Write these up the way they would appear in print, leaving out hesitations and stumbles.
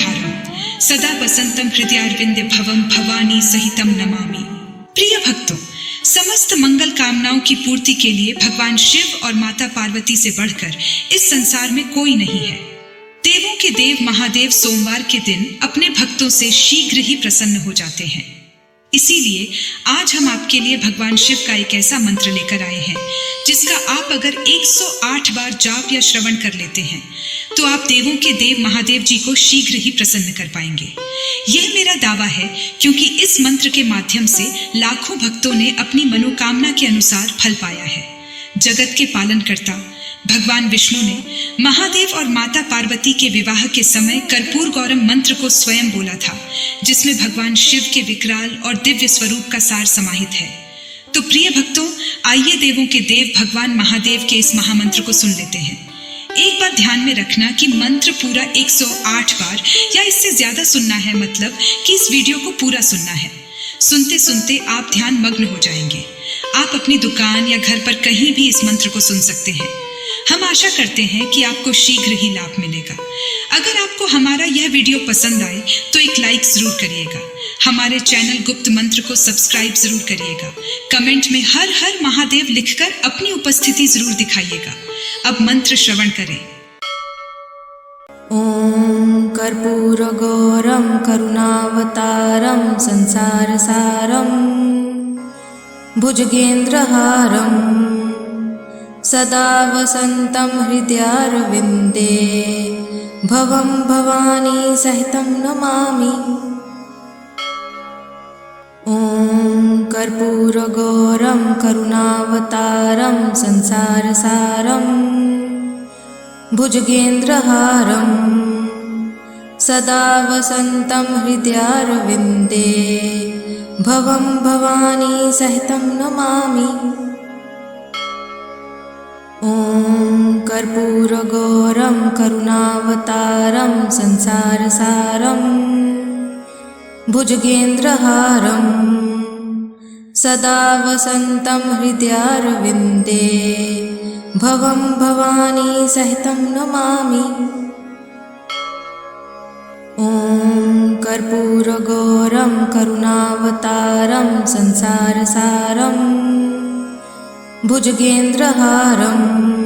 भुजगेन्द्रहारं सदा वसंतम हृदयारविंदे भवम भवानी सहितम नमामि। प्रिय भक्तों, समस्त मंगल कामनाओं की पूर्ति के लिए भगवान शिव और माता पार्वती से बढ़कर इस संसार में कोई नहीं है। देवों के देव महादेव सोमवार के दिन अपने भक्तों से शीघ्र ही प्रसन्न हो जाते हैं। इसीलिए आज हम आपके लिए भगवान शिव का एक ऐसा मंत्र लेकर आए हैं जिसका आप अगर 108 बार जाप या श्रवण कर लेते हैं तो आप देवों के देव महादेव जी को शीघ्र ही प्रसन्न कर पाएंगे। यह मेरा दावा है क्योंकि इस मंत्र के माध्यम से लाखों भक्तों ने अपनी मनोकामना के अनुसार फल पाया है। जगत के पालनकर्ता भगवान विष्णु ने महादेव और माता पार्वती के विवाह के समय कर्पूर गौरम मंत्र को स्वयं बोला था, जिसमें भगवान शिव के विकराल और दिव्य स्वरूप का सार समाहित है। तो प्रिय भक्तों, आइए देवों के देव भगवान महादेव के इस महामंत्र को सुन लेते हैं। एक बात ध्यान में रखना कि मंत्र पूरा 108 बार या इससे ज्यादा सुनना है, मतलब कि इस वीडियो को पूरा सुनना है। सुनते सुनते आप ध्यान मग्न हो जाएंगे। आप अपनी दुकान या घर पर कहीं भी इस मंत्र को सुन सकते हैं। हम आशा करते हैं कि आपको शीघ्र ही लाभ मिलेगा। अगर आपको हमारा यह वीडियो पसंद आए तो एक लाइक जरूर करिएगा। हमारे चैनल गुप्त मंत्र को सब्सक्राइब जरूर करिएगा। कमेंट में हर हर महादेव लिखकर अपनी उपस्थिति जरूर दिखाइएगा। अब मंत्र श्रवण करें। ओम कर्पूरगौरम करुणावतारम संसारसारम भुजगेन्द्रहारं सदा वसंतं हृदयारविंदे भवं भवानी सहितं नमामि। ओम कर्पूरगौरं करुणावतारं संसारसारं भुजगेन्द्रहारं सदा वसंतं हृदयारविंदे भवं भवानी सहितं नमामि। ओम कर्पूरगौरं करुणावतारं संसारसारं भुजगेन्द्रहारं सदा वसंतं हृदयारविंदे भवं भवानी सहितं नमामि। ओम कर्पूरगौरं करुणावतारं संसारसारं भुजगेन्द्रहारं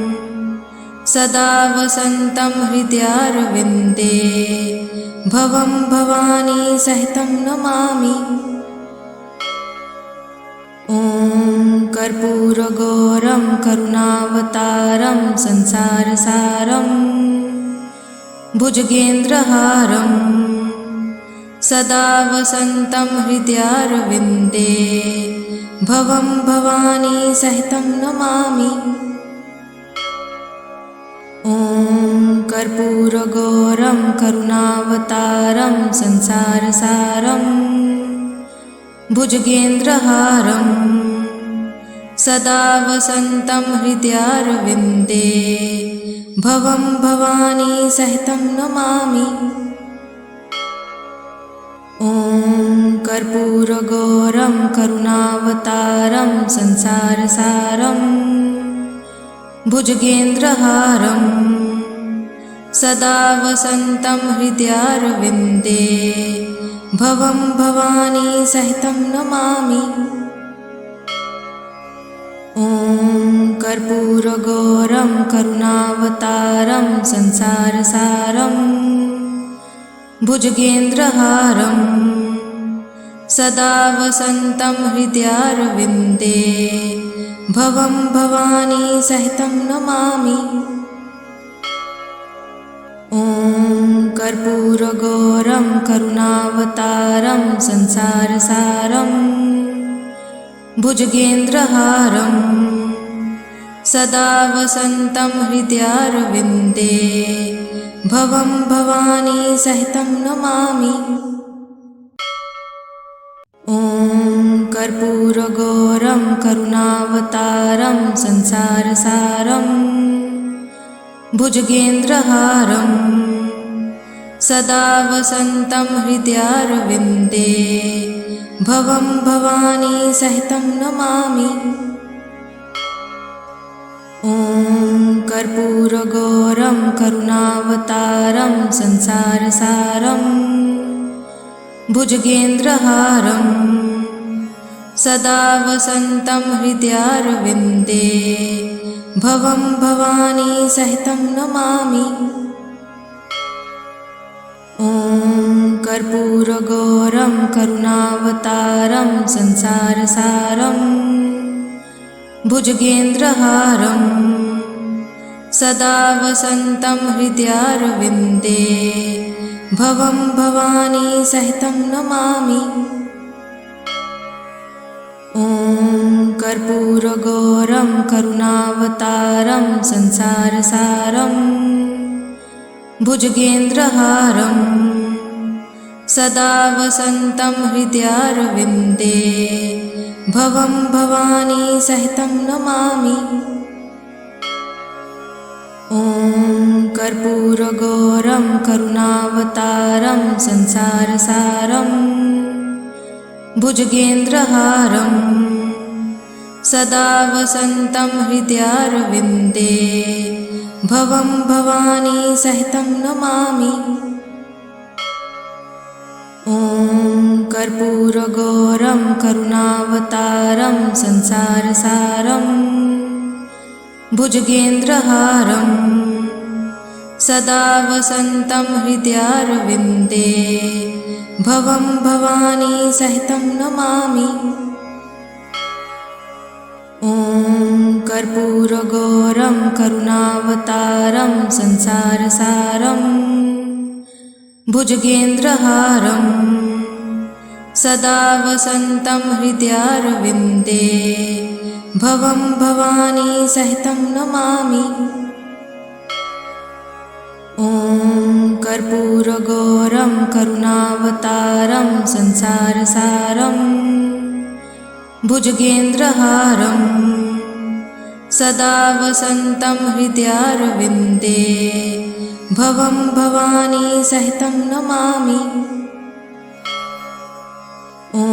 सदा वसंतं हृदयारविंदे भवं भवानी सहितं नमामि। ओम कर्पूरगौरं करुणावतारं संसारसारं भुजगेन्द्रहारं सदा वसंतं हृदयारविंदे भवं भवानी सहितं नमामि। ओम कर्पूरगौरं करुणावतारं संसारसारं भुजगेन्द्रहारं सदा वसंतं हृदयारविंदे भवं भवानी सहितं नमामि। ओम कर्पूरगौरं करुणावतारं संसारसारं भुजगेन्द्रहारं सदा वसंतं हृदयारविंदे भवं भवानी सहितं नमामि। ओम कर्पूरगौरं करुणावतारं संसारसारं भुजगेन्द्रहारं सदा वसंतं हृदयारविंदे भवं भवानी सहितं नमामि। ओम कर्पूरगौरं करुणावतारं संसारसारं भुजगेन्द्रहारं सदा वसंतं हृदयारविंदे भवं भवानी सहितं नमामि। ओम कर्पूरगौरं करुणावतारं संसारसारं भुजगेन्द्रहारं सदा वसंतं हृदयारविंदे भवं भवानी सहितं नमामि। ओम कर्पूरगौरं करुणावतारं संसारसारं भुजगेन्द्रहारं सदा वसन्तं हृदयारविन्दे भवं भवानी सहितं नमामि। ॐ कर्पूरगौरं करुणावतारं संसारसारं भुजगेन्द्रहारं सदा वसन्तं हृदयारविन्दे भवं भवानी सहितं नमामि। ॐ कर्पूरगौरं करुणावतारं संसारसारं भुजगेन्द्रहारं सदा वसन्तं हृदयारविन्दे भवं भवानी सहितं नमामि। ॐ कर्पूरगौरं करुणावतारं संसारसारं भुजगेन्द्रहारं सदा वसन्तं हृदयारविन्दे भवं भवानी सहितं नमामि। ॐ कर्पूरगौरं करुणावतारं संसारसारं भुजगेन्द्रहारं सदा वसन्तं हृदयारविन्दे भवं भवानी सहितं नमामि। ॐ कर्पूरगौरं करुणावतारं संसारसारं भुजगेन्द्रहारं सदा वसन्तं हृदयारविन्दे भवं भवानी सहितं नमामि। ॐ कर्पूरगौरं करुणावतारं संसारसारं भुजगेन्द्रहारं सदा वसन्तं हृदयारविन्दे भवं भवानी सहितं नमामि। ॐ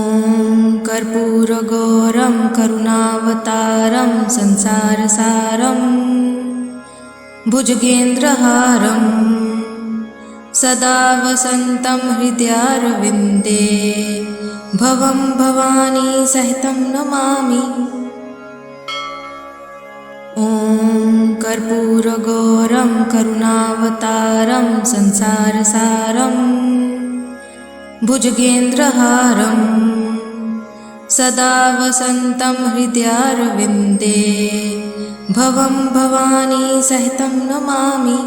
कर्पूरगौरं करुणावतारं संसारसारं भुजगेन्द्रहारं सदा वसन्तं हृदयारविन्दे भवं भवानी सहितं नमामि। ॐ कर्पूरगौरं करुणावतारं संसारसारं भुजगेन्द्रहारं सदा वसन्तं हृदयारविन्दे भवं भवानी सहितं नमामि।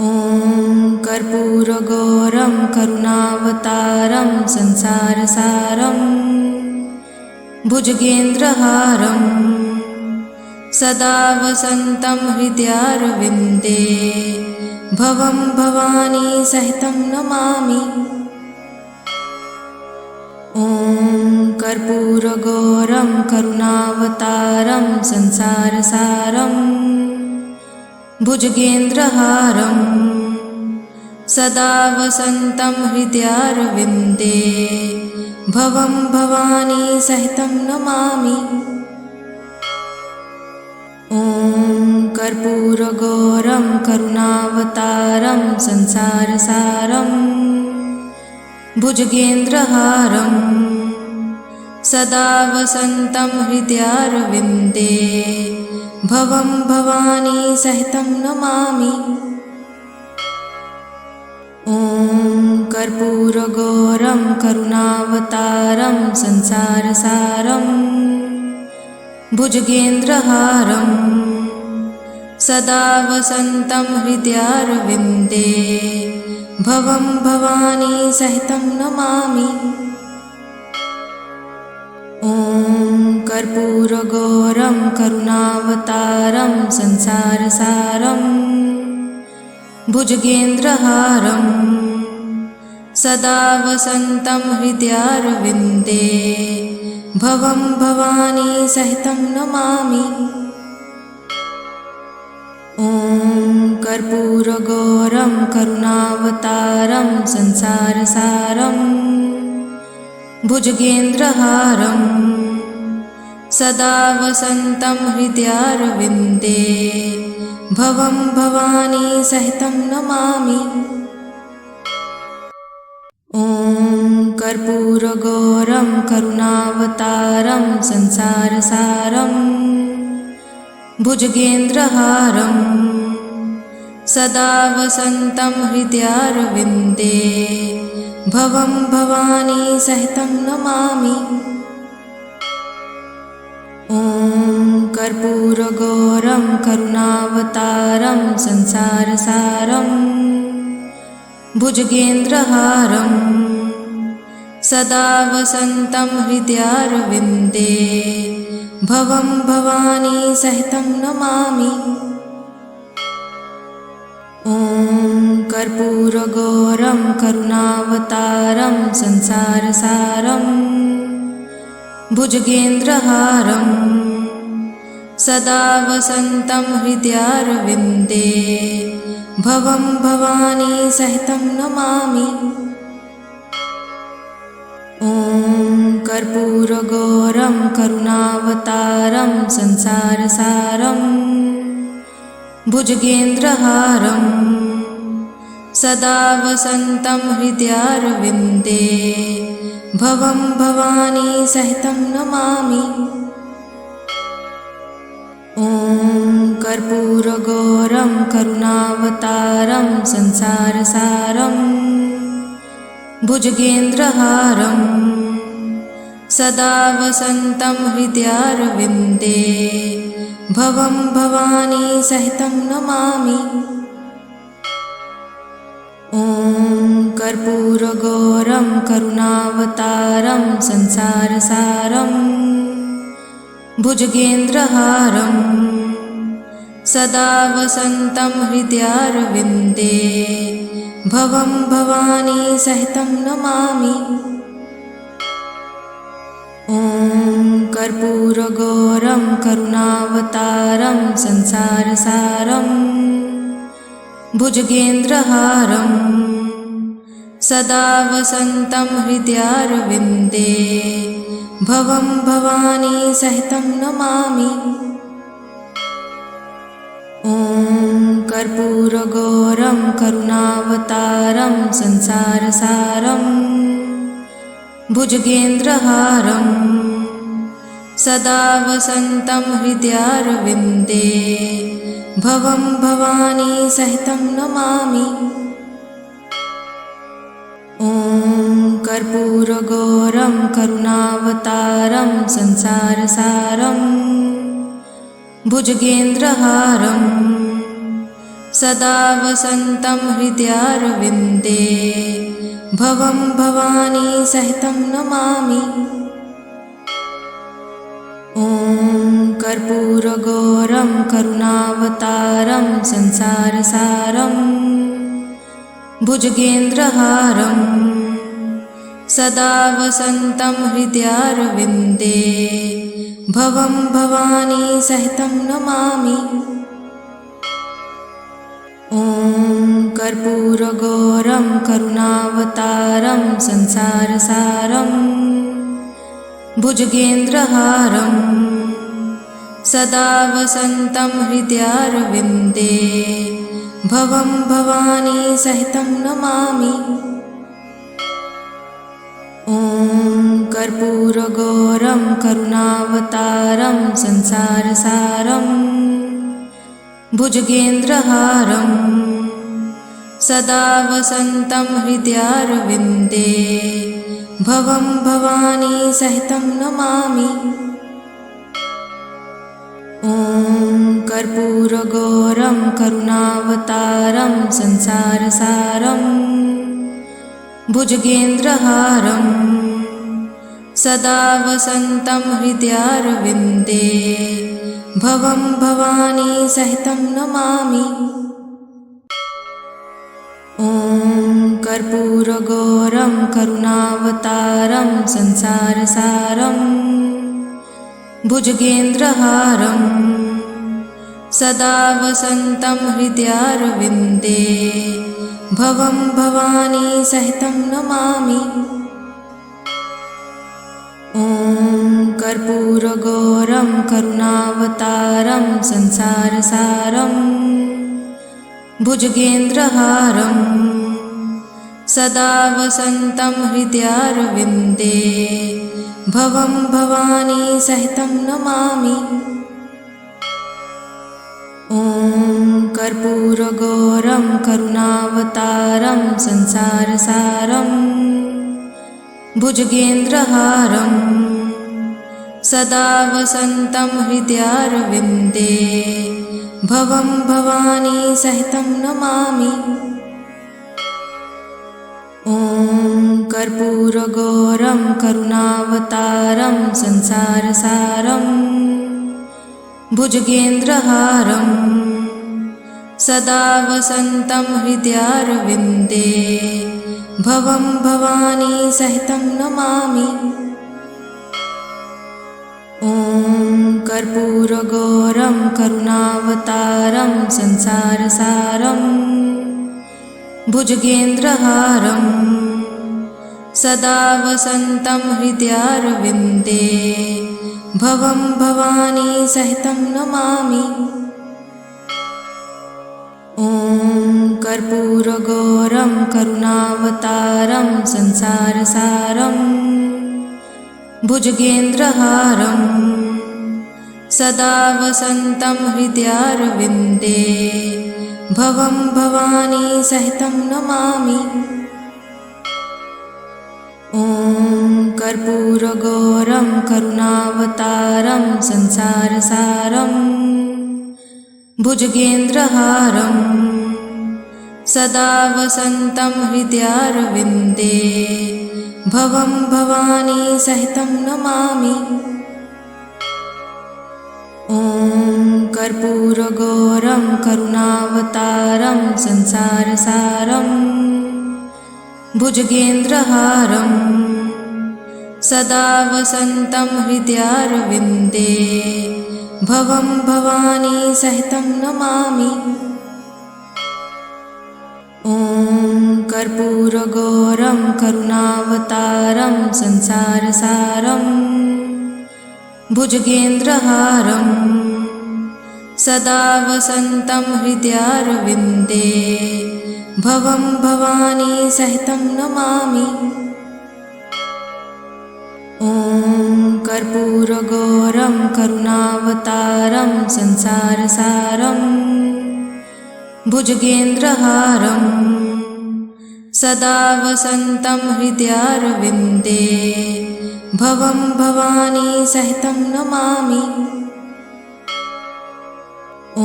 ॐ कर्पूरगौरं करुणावतारं संसारसारं भुजगेन्द्रहारं सदा वसन्तं हृदयारविन्दे भवं भवानी सहितं नमामि। ॐ कर्पूरगौरं करुणावतारं संसारसारं भुजगेन्द्रहारं सदा वसन्तं हृदयारविन्दे भवं भवानी सहितं नमामि। ॐ कर्पूरगौरं करुणावतारं संसारसारं भुजगेन्द्रहारं सदा वसन्तं हृदयारविन्दे भवं भवानी सहितं नमामि। ॐ कर्पूरगौरं करुणावतारं संसारसारं भुजगेन्द्रहारं सदा वसन्तं हृदयारविन्दे भवं भवानी सहितं नमामि। ॐ कर्पूरगौरं करुणावतारं संसारसारं भुजगेन्द्रहारं सदा वसन्तं हृदयारविन्दे भवं भवानी सहितं नमामि। ॐ कर्पूरगौरं करुणावतारं संसारसारं भुजगेन्द्रहारं सदा वसन्तं हृदयारविन्दे भवं भवानी सहितं नमामि। ॐ कर्पूरगौरं करुणावतारं संसारसारं भुजगेन्द्रहारं सदा वसन्तं हृदयारविन्दे भवं भवानी सहितं नमामि। ॐ कर्पूरगौरं करुणावतारं संसारसारं भुजगेन्द्रहारं सदा वसन्तं हृदयारविन्दे भवं भवानी सहितं नमामि। ॐ कर्पूरगौरं करुणावतारं संसारसारं भुजगेन्द्रहारं सदा वसन्तं हृदयारविन्दे भवं भवानी सहितं नमामि। ॐ कर्पूरगौरं करुणावतारं संसारसारं भुजगेन्द्रहारं सदा वसन्तं हृदयारविन्दे भवं भवानी सहितं नमामि। ॐ कर्पूरगौरं करुणावतारं संसारसारं भुजगेन्द्रहारं सदा वसन्तं हृदयारविन्दे भवं भवानी सहितं नमामि। ॐ कर्पूरगौरं करुणावतारं संसारसारं भुजगेन्द्रहारं सदा वसन्तं हृदयारविन्दे भवं भवानी सहितं नमामि। ॐ कर्पूरगौरं करुणावतारं संसारसारं भुजगेन्द्रहारं सदा वसन्तं हृदयारविन्दे भवं भवानी सहितं नमामि। ॐ कर्पूरगौरं करुणावतारं संसारसारं भुजगेन्द्रहारं सदा वसन्तं हृदयारविन्दे भवं भवानी सहितं नमामि। ॐ कर्पूरगौरं करुणावतारं संसारसारं भुजगेन्द्रहारं सदा वसन्तं हृदयारविन्दे भवं भवानी सहितं नमामि। ॐ कर्पूरगौरं करुणावतारं संसारसारं भुजगेन्द्रहारं सदा वसन्तं हृदयारविन्दे भवं भवानी सहितं नमामि। ॐ कर्पूरगौरं करुणावतारं संसारसारं भुजगेन्द्रहारं सदा वसन्तं हृदयारविन्दे भवं भवानी सहितं नमामि। ॐ कर्पूरगौरं करुणावतारं संसारसारं भुजगेन्द्रहारं सदा वसन्तं हृदयारविन्दे भवं भवानी सहितं नमामि। ॐ कर्पूरगौरं करुणावतारं संसारसारं भुजगेन्द्रहारं सदा वसन्तं हृदयारविन्दे भवं भवानी सहितं नमामि। ॐ कर्पूरगौरं करुणावतारं संसारसारं भुजगेन्द्रहारं सदा वसन्तं हृदयारविन्दे भवं भवानी सहितं नमामि। ॐ कर्पूरगौरं करुणावतारं संसारसारं भुजगेन्द्रहारं सदा वसन्तं हृदयारविन्दे भवं भवानी सहितं नमामि। ॐ कर्पूरगौरं करुणावतारं संसारसारं भुजगेन्द्रहारं सदा वसन्तं हृदयारविन्दे भवं भवानी सहितं नमामि। ॐ कर्पूरगौरं करुणावतारं संसारसारं भुजगेन्द्रहारं सदा वसन्तं हृदयारविन्दे भवं भवानी सहितं नमामि। ॐ कर्पूरगौरं करुणावतारं संसारसारं भुजगेन्द्रहारं सदा वसन्तं हृदयारविन्दे भवं भवानी सहितं नमामि। ॐ कर्पूरगौरं करुणावतारं संसारसारं भुजगेन्द्रहारं सदा वसन्तं हृदयारविन्दे भवं भवानी सहितं नमामि। ॐ कर्पूरगौरं करुणावतारं संसारसारं भुजगेन्द्रहारं सदा वसन्तं हृदयारविन्दे भवं भवानी सहितं नमामि। ॐ कर्पूरगौरं करुणावतारं संसारसारं भुजगेन्द्रहारं सदा वसन्तं हृदयारविन्दे भवं भवानी सहितं नमामि। ॐ कर्पूरगौरं करुणावतारं संसारसारं भुजगेन्द्रहारं सदा वसन्तं हृदयारविन्दे भवं भवानी सहितं नमामि। ॐ कर्पूरगौरं करुणावतारं संसारसारं भुजगेन्द्रहारं सदा वसन्तं हृदयारविन्दे भवं भवानी सहितं नमामि। ॐ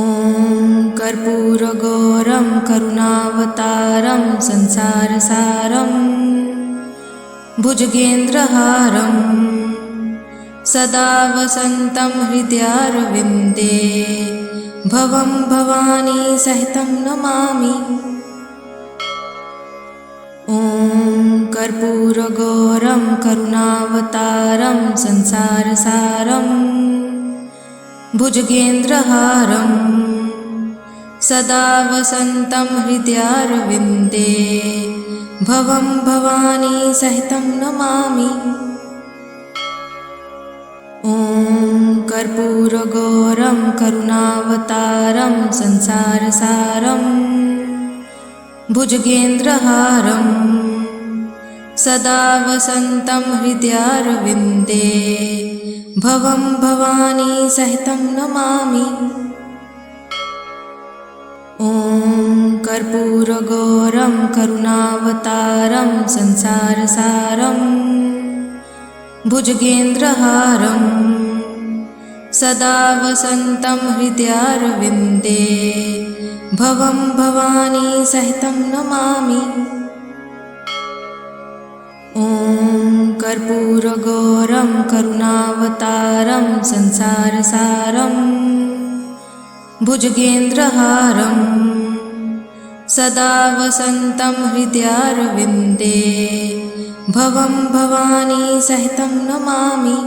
कर्पूरगौरं करुणावतारं संसारसारं भुजगेन्द्रहारं सदा वसन्तं हृदयारविन्दे भवं भवानी सहितं नमामि। ॐ कर्पूरगौरं करुणावतारं संसारसारं भुजगेन्द्रहारं सदा वसन्तं हृदयारविन्दे भवं भवानी सहितं नमामि। ॐ कर्पूरगौरं करुणावतारं संसारसारं भुजगेन्द्रहारं सदा वसन्तं हृदयारविन्दे भवं भवानी सहितं नमामि। ॐ कर्पूरगौरं करुणावतारं संसारसारं भुजगेन्द्रहारं सदा वसन्तं हृदयारविन्दे भवं भवानी सहितं नमामि। ॐ कर्पूरगौरं करुणावतारं संसारसारं भुजगेन्द्रहारं सदा वसन्तं हृदयारविन्दे भवं भवानी सहितं नमामि।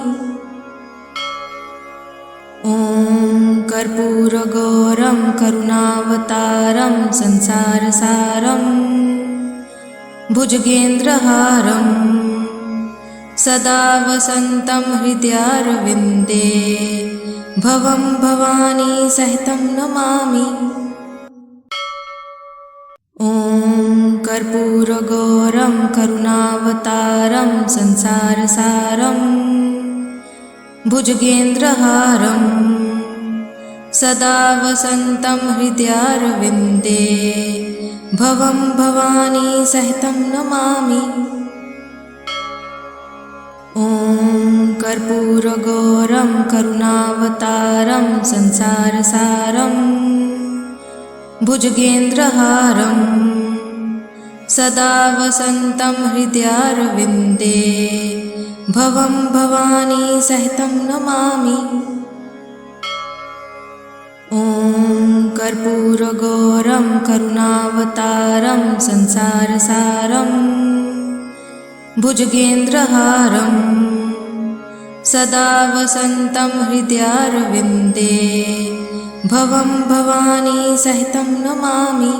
ॐ कर्पूरगौरं करुणावतारं संसारसारं भुजगेन्द्रहारं सदा वसन्तं हृदयारविन्दे भवं भवानी सहितं नमामि। ॐ कर्पूरगौरं करुणावतारं संसारसारं भुजगेन्द्रहारं सदा वसन्तं हृदयारविन्दे भवं भवानी सहितं नमामि। ॐ कर्पूरगौरं करुणावतारं संसारसारं भुजगेन्द्रहारं सदा वसन्तं हृदयारविन्दे भवं भवानी सहितं नमामि। ॐ कर्पूरगौरं करुणावतारं संसारसारं भुजगेन्द्रहारं सदा वसन्तं हृदयारविन्दे भवं भवानी सहितं नमामि।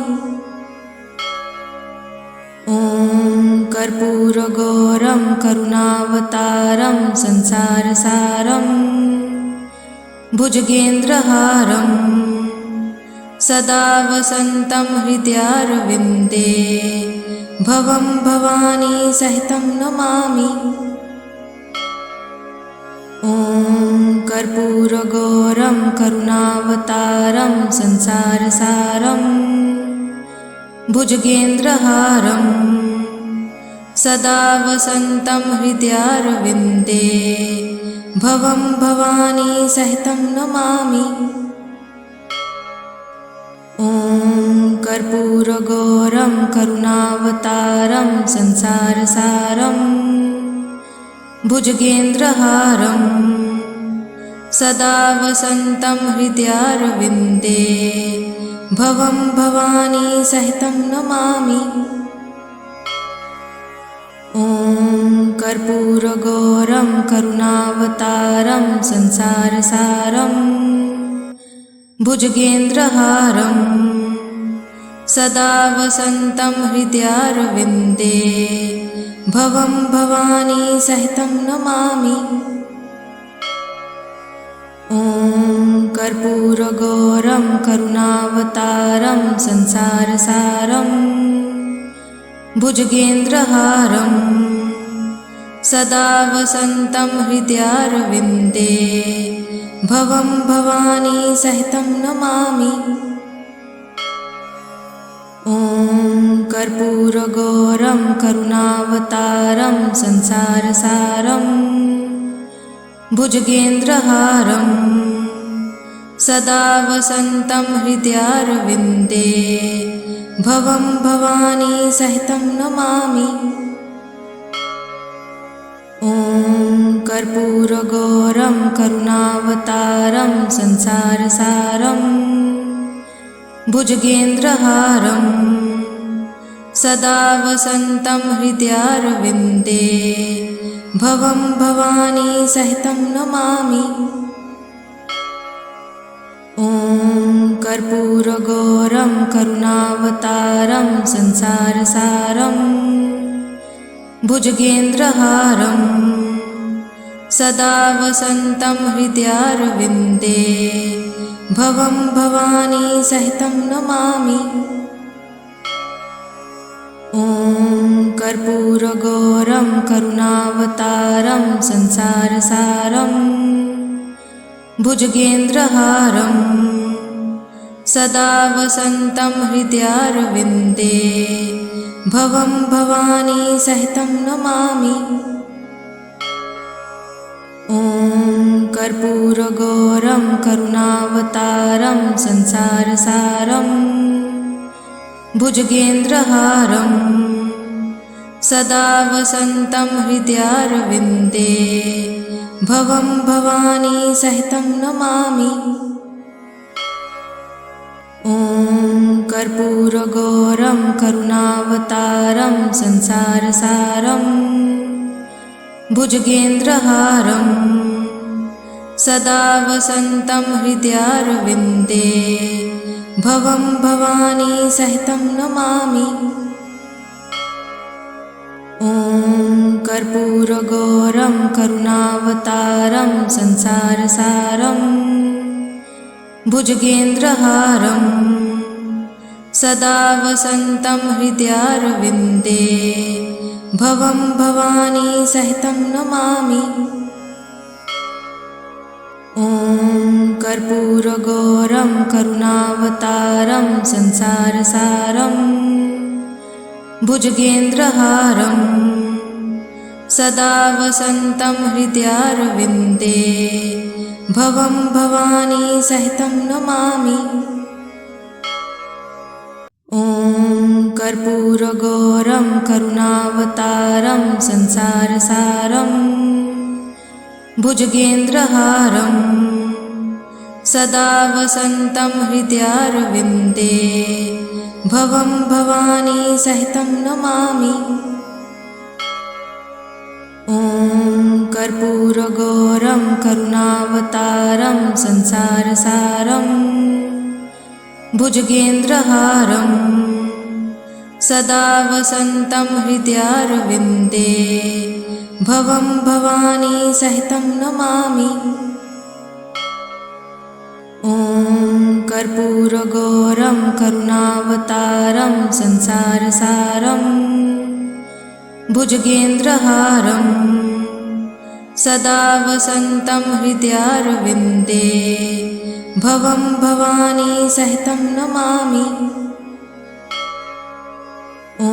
ॐ कर्पूरगौरं करुणावतारं संसारसारं भुजगेन्द्रहारं सदा वसन्तं हृदयारविन्दे भवं भवानी सहितं नमामि। ॐ कर्पूरगौरं करुणावतारं संसारसारं भुजगेन्द्रहारं सदा वसन्तं हृदयारविन्दे भवं भवानी सहितं नमामि। ॐ कर्पूरगौरं करुणावतारं संसारसारं भुजगेन्द्रहारं सदा वसन्तं हृदयारविन्दे भवं भवानी सहितं नमामि। ॐ कर्पूरगौरं करुणावतारं संसारसारं भुजगेन्द्रहारं सदा वसन्तं हृदयारविन्दे भवं भवानी सहितं नमामि। ॐ कर्पूरगौरं करुणावतारं संसारसारं भुजगेन्द्रहारं सदा वसन्तं हृदयारविन्दे भवं भवानी सहितं नमामि। ॐ कर्पूरगौरं करुणावतारं संसारसारं भुजगेन्द्रहारं सदा वसन्तं हृदयारविन्दे भवं भवानी सहितं नमामि। ॐ कर्पूरगौरं करुणावतारं संसारसारं भुजगेन्द्रहारं सदा वसन्तं हृदयारविन्दे भवं भवानी सहितं नमामि। ॐ कर्पूरगौरं करुणावतारं संसारसारं भुजगेन्द्रहारं सदा वसन्तं हृदयारविन्दे भवं भवानी सहितं नमामि। ॐ कर्पूरगौरं करुणावतारं संसारसारं भुजगेन्द्रहारं सदा वसन्तं हृदयारविन्दे भवं भवानी सहितं नमामि। ॐ कर्पूरगौरं करुणावतारं संसारसारं भुजगेन्द्रहारं सदा वसन्तं हृदयारविन्दे भवं भवानी सहितं नमामि। ॐ कर्पूरगौरं करुणावतारं संसारसारं भुजगेन्द्रहारं सदा वसन्तं हृदयारविन्दे भवं भवानी सहितं नमामि। ॐ कर्पूरगौरं करुणावतारं संसारसारं भुजगेन्द्रहारं सदा वसन्तं हृदयारविन्दे भवं भवानी सहितं नमामि। ॐ कर्पूरगौरं करुणावतारं संसारसारं भुजगेन्द्रहारं सदा वसन्तं हृदयारविन्दे भवं भवानी सहितं नमामि। ॐ कर्पूरगौरं करुणावतारं संसारसारं भुजगेन्द्रहारं सदा वसन्तं हृदयारविन्दे भवं भवानी सहितं नमामि। ॐ कर्पूरगौरं करुणावतारं संसारसारं भुजगेन्द्रहारं सदा वसन्तं हृदयारविन्दे भवं भवानी सहितं नमामि। ॐ कर्पूरगौरं करुणावतारं संसारसारं भुजगेन्द्रहारं सदा वसन्तं हृदयारविन्दे भवं भवानी सहितं नमामि। ॐ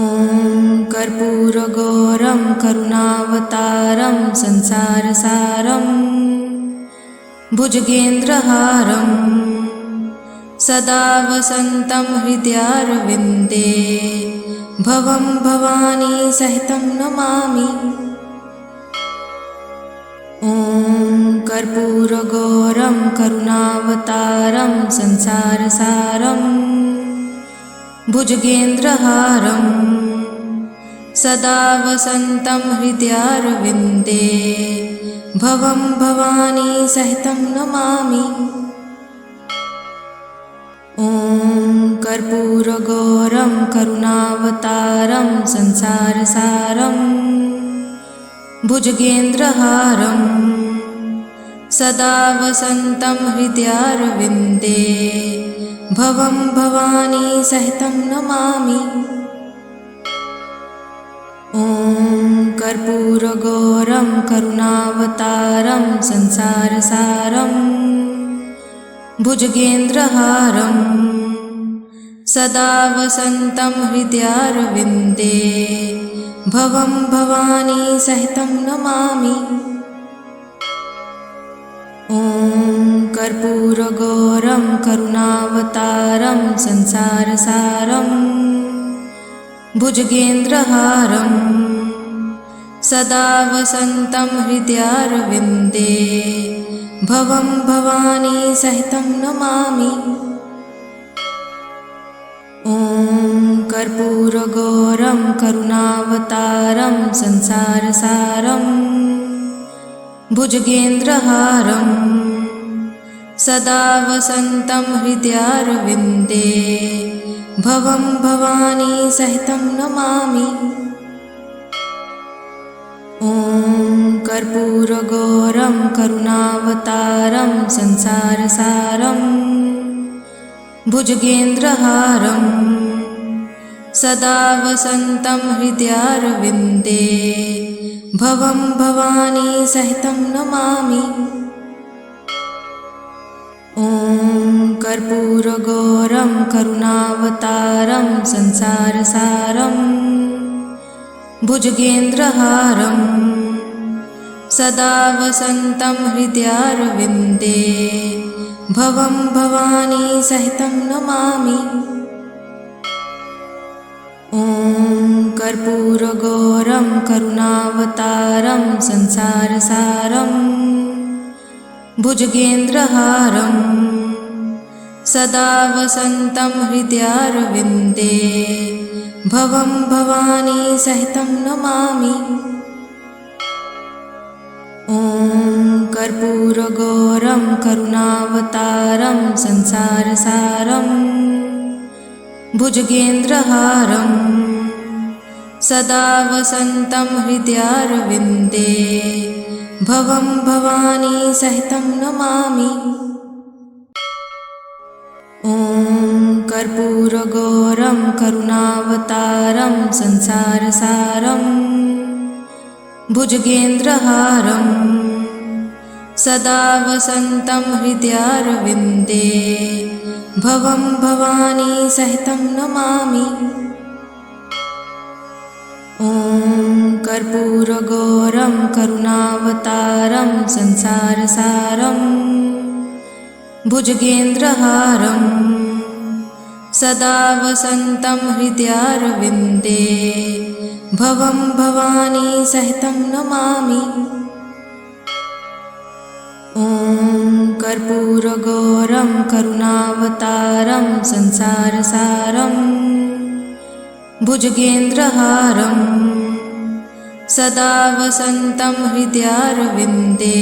कर्पूरगौरं करुणावतारं संसारसारं भुजगेन्द्रहारं सदा वसन्तं हृदयारविन्दे भवं भवानी सहितं नमामि। ॐ कर्पूरगौरं करुणावतारं संसारसारं भुजगेन्द्रहारं सदा वसन्तं हृदयारविन्दे भवं भवानी सहितं नमामि। ॐ कर्पूरगौरं करुणावतारं संसारसारं भुजगेन्द्रहारं सदा वसन्तं हृदयारविन्दे भवं भवानी सहितं नमामि। ॐ कर्पूरगौरं करुणावतारं संसारसारं भुजगेन्द्रहारं सदा वसन्तं हृदयारविन्दे भवं भवानी सहितं नमामि। ॐ कर्पूरगौरं करुणावतारं संसारसारं भुजगेन्द्रहारं सदा वसन्तं हृदयारविन्दे भवं भवानी सहितं नमामि। ॐ कर्पूरगौरं करुणावतारं संसारसारं भुजगेन्द्रहारं सदा वसन्तं हृदयारविन्दे भवं भवानी सहितं नमामि। ॐ कर्पूरगौरं करुणावतारं संसारसारं भुजगेन्द्रहारं सदा वसन्तं हृदयारविन्दे भवं भवानी सहितं नमामि। ॐ कर्पूरगौरं करुणावतारं संसारसारं भुजगेन्द्रहारं सदा वसन्तं हृदयारविन्दे भवं भवानी सहितं नमामि। ॐ कर्पूरगौरं करुणावतारं संसारसारं भुजगेन्द्रहारं सदा वसन्तं हृदयारविन्दे भवं भवानी सहितं नमामि। ॐ कर्पूरगौरं करुणावतारं संसारसारं भुजगेन्द्रहारं सदा वसन्तं हृदयारविन्दे भवं भवानी सहितं नमामि। ॐ कर्पूरगौरं करुणावतारं संसारसारं भुजगेन्द्रहारं सदा वसन्तं हृदयारविन्दे भवं भवानी सहितं नमामि। ॐ कर्पूरगौरं करुणावतारं संसारसारं भुजगेन्द्रहारं सदा वसन्तं हृदयारविन्दे भवं भवानी सहितं नमामि। ॐ कर्पूरगौरं करुणावतारं संसारसारं भुजगेन्द्रहारं सदा वसन्तं हृदयारविन्दे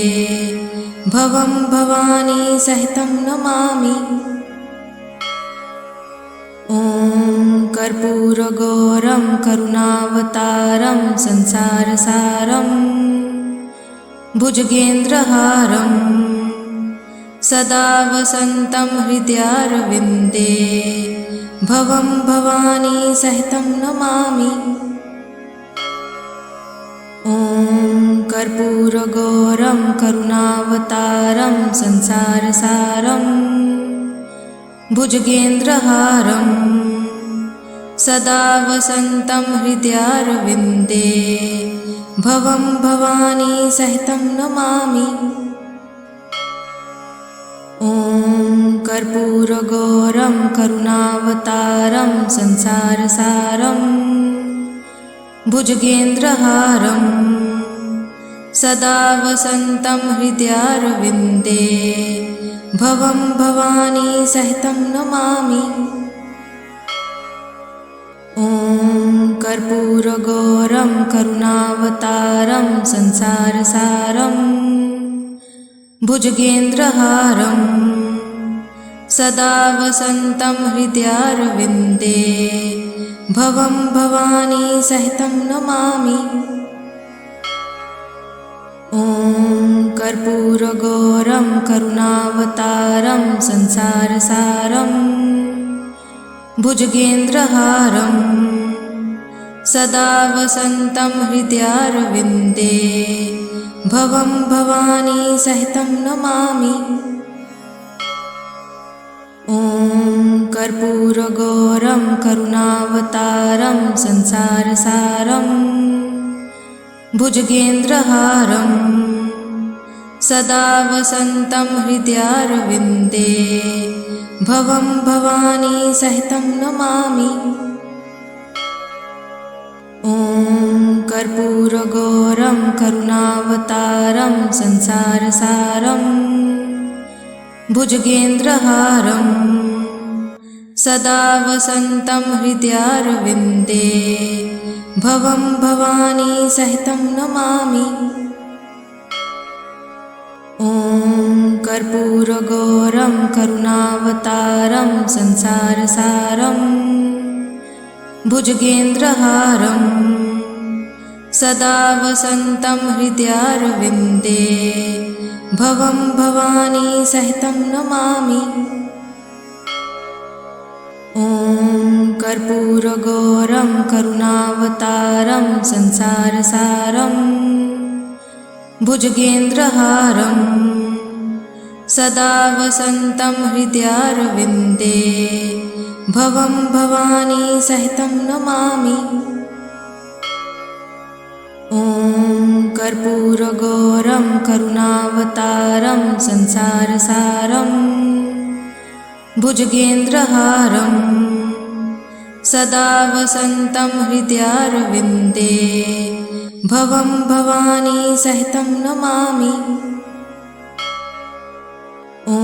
भवं भवानी सहितं नमामि। ॐ कर्पूरगौरं करुणावतारं संसारसारं भुजगेन्द्रहारं सदा वसन्तं हृदयारविन्दे भवं भवानी सहितं नमामि। ॐ कर्पूरगौरं करुणावतारं संसारसारं भुजगेन्द्रहारं सदा वसन्तं हृदयारविन्दे भवं भवानी सहितं नमामि। ॐ कर्पूरगौरं करुणावतारं संसारसारं भुजगेन्द्रहारं सदा वसन्तं हृदयारविन्दे भवं भवानी सहितं नमामि। ॐ कर्पूरगौरं करुणावतारं संसारसारं भुजगेन्द्रहारं सदा वसन्तं हृदयारविन्दे भवं भवानी सहितं नमामि। ॐ कर्पूरगौरं करुणावतारं संसारसारं भुजगेन्द्रहारं सदा वसन्तं हृदयारविन्दे भवं भवानी सहितं नमामि। ॐ कर्पूरगौरं करुणावतारं संसारसारं भुजगेन्द्रहारं सदा वसन्तं हृदयारविन्दे भवं भवानी सहितं नमामि। ॐ कर्पूरगौरं करुणावतारं संसारसारं भुजगेन्द्रहारं सदा वसन्तं हृदयारविन्दे भवं भवानी सहितं नमामि। ॐ कर्पूरगौरं करुणावतारं संसारसारं भुजगेन्द्रहारं सदा वसन्तं हृदयारविन्दे भवं भवानी सहितं नमामि। ॐ कर्पूरगौरं करुणावतारं संसारसारं भुजगेन्द्रहारं सदा वसन्तं हृदयारविन्दे भवं भवानी सहितं नमामि। ॐ कर्पूरगौरं करुणावतारं संसारसारं भुजगेन्द्रहारं सदा वसन्तं हृदयारविन्दे भवं भवानी सहितं नमामि। ॐ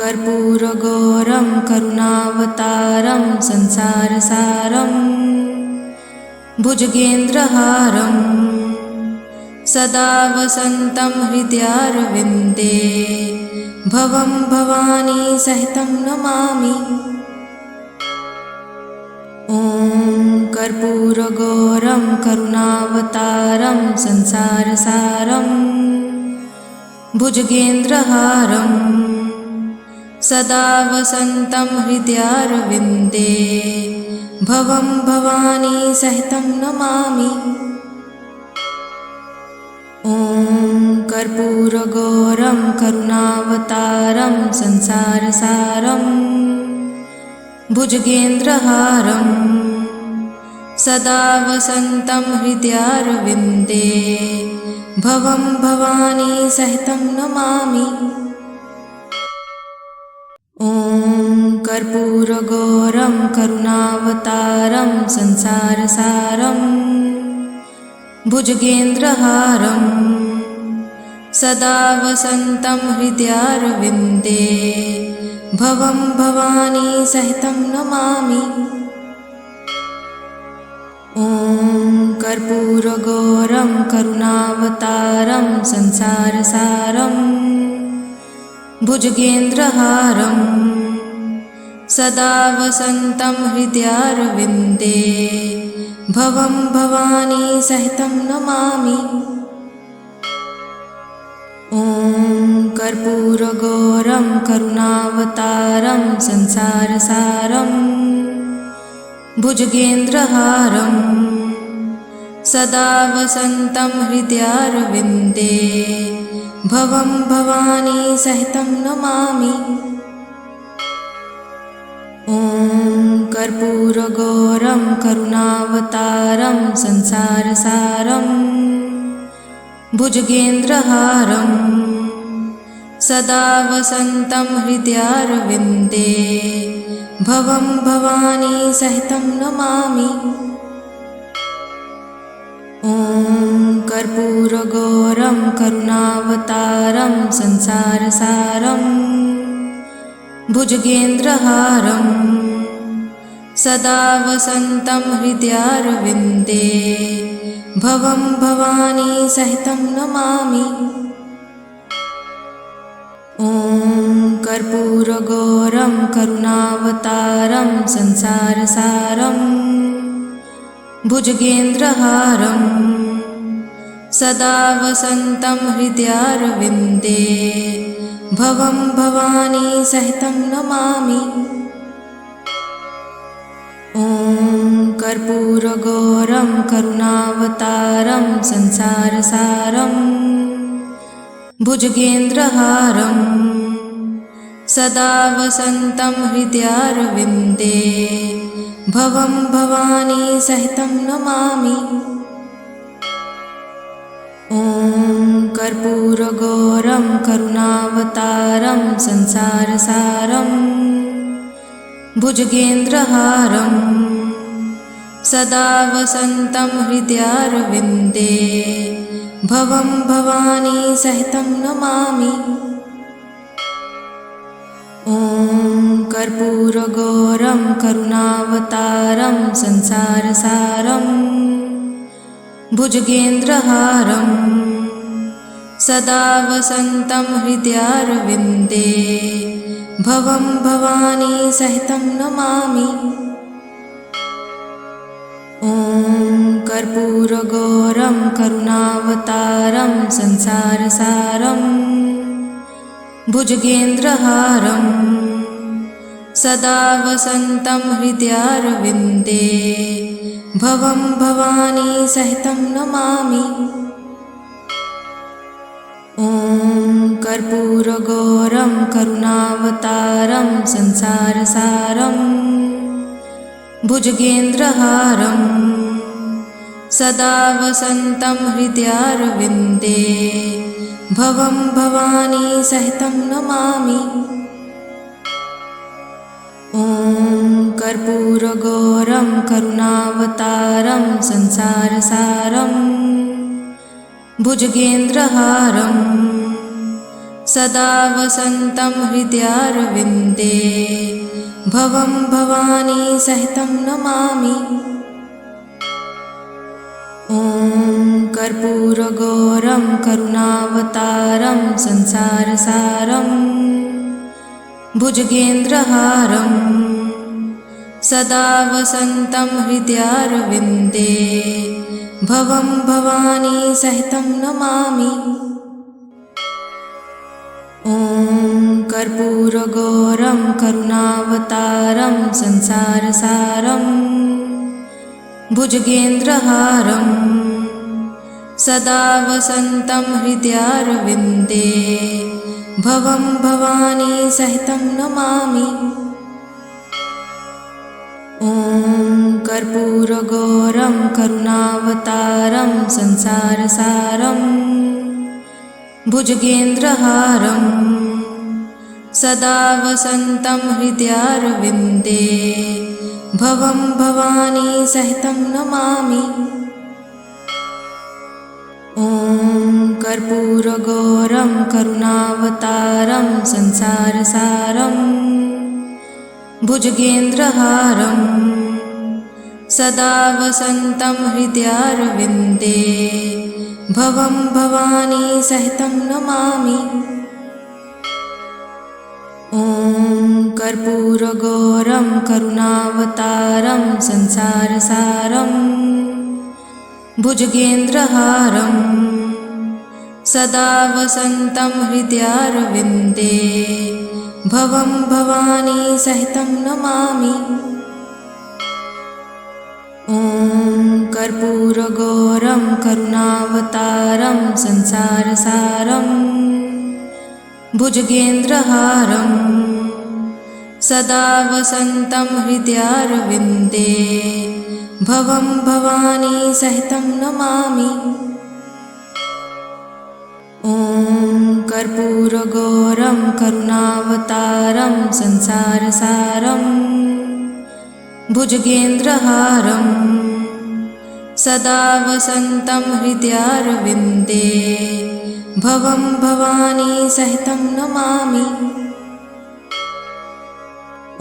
कर्पूरगौरं करुणावतारं संसारसारं भुजगेन्द्रहारं सदा वसन्तं हृदयारविन्दे भवं भवानी सहितं नमामि। ॐ कर्पूरगौरं करुणावतारं संसारसारं भुजगेन्द्रहारं सदा वसन्तं हृदयारविन्दे भवं भवानी सहितं नमामि। ॐ कर्पूरगौरं करुणावतारं संसारसारं भुजगेन्द्रहारं सदा वसन्तं हृदयारविन्दे भवं भवानी सहितं नमामि। ॐ कर्पूरगौरं करुणावतारं संसारसारं भुजगेन्द्रहारं सदा वसन्तं हृदयारविन्दे भवं भवानी सहितं नमामि। ॐ कर्पूरगौरं करुणावतारं संसारसारं भुजगेन्द्रहारं सदा वसन्तं हृदयारविन्दे भवं भवानी सहितं नमामि। ॐ कर्पूरगौरं करुणावतारं संसारसारं भुजगेन्द्रहारं सदा वसन्तं हृदयारविन्दे भवं भवानी सहितं नमामि। ॐ कर्पूरगौरं करुणावतारं संसारसारं भुजगेन्द्रहारं सदा वसन्तं हृदयारविन्दे भवं भवानी सहितं नमामि। ॐ कर्पूरगौरं करुणावतारं संसारसारं भुजगेन्द्रहारं सदा वसन्तं हृदयारविन्दे भवं भवानी सहितं नमामि। ॐ कर्पूरगौरं करुणावतारं संसारसारं भुजगेन्द्रहारं सदा वसन्तं हृदयारविन्दे भवं भवानी सहितं नमामि। ॐ कर्पूरगौरं करुणावतारं संसारसारं भुजगेन्द्रहारं सदा वसन्तं हृदयारविन्दे भवं भवानी सहितं नमामि। ॐ कर्पूरगौरं करुणावतारं संसारसारं भुजगेन्द्रहारं सदा वसन्तं हृदयारविन्दे भवं भवानी सहितं नमामि। ॐ कर्पूरगौरं करुणावतारं संसारसारं भुजगेन्द्रहारं सदा वसन्तं हृदयारविन्दे भवं भवानी सहितं नमामि। ॐ कर्पूरगौरं करुणावतारं संसारसारं भुजगेन्द्रहारं सदा वसन्तं हृदयारविन्दे भवं भवानी सहितं नमामि। ॐ कर्पूरगौरं करुणावतारं संसारसारं भुजगेन्द्रहारं सदा वसन्तं हृदयारविन्दे भवं भवानी सहितं नमामि। ॐ कर्पूरगौरं करुणावतारं संसारसारं भुजगेन्द्रहारं सदा वसन्तं हृदयारविन्दे भवं भवानी सहितं नमामि। ॐ कर्पूरगौरं करुणावतारं संसारसारं भुजगेन्द्रहारं सदा वसन्तं हृदयारविन्दे भवं भवानी सहितं नमामि। ॐ कर्पूरगौरं करुणावतारं संसारसारं भुजगेन्द्रहारं सदा वसन्तं हृदयारविन्दे भवं भवानी सहितं नमामि। ॐ कर्पूरगौरं करुणावतारं संसारसारं भुजगेन्द्रहारं सदा वसन्तं हृदयारविन्दे भवं भवानी सहितं नमामि। ॐ कर्पूरगौरं करुणावतारं संसारसारं भुजगेन्द्रहारं सदा वसन्तं हृदयारविन्दे भवं भवानी सहितं नमामि। ॐ कर्पूरगौरं करुणावतारं संसारसारं भुजगेन्द्रहारं सदा वसन्तं हृदयारविन्दे भवं भवानी सहितं नमामि। ॐ कर्पूरगौरं करुणावतारं संसारसारं भुजगेन्द्रहारं सदा वसन्तं हृदयारविन्दे भवं भवानी सहितं नमामि। ॐ कर्पूरगौरं करुणावतारं संसारसारं भुजगेन्द्रहारं सदा वसन्तं हृदयारविन्दे भवं भवानी सहितं नमामि।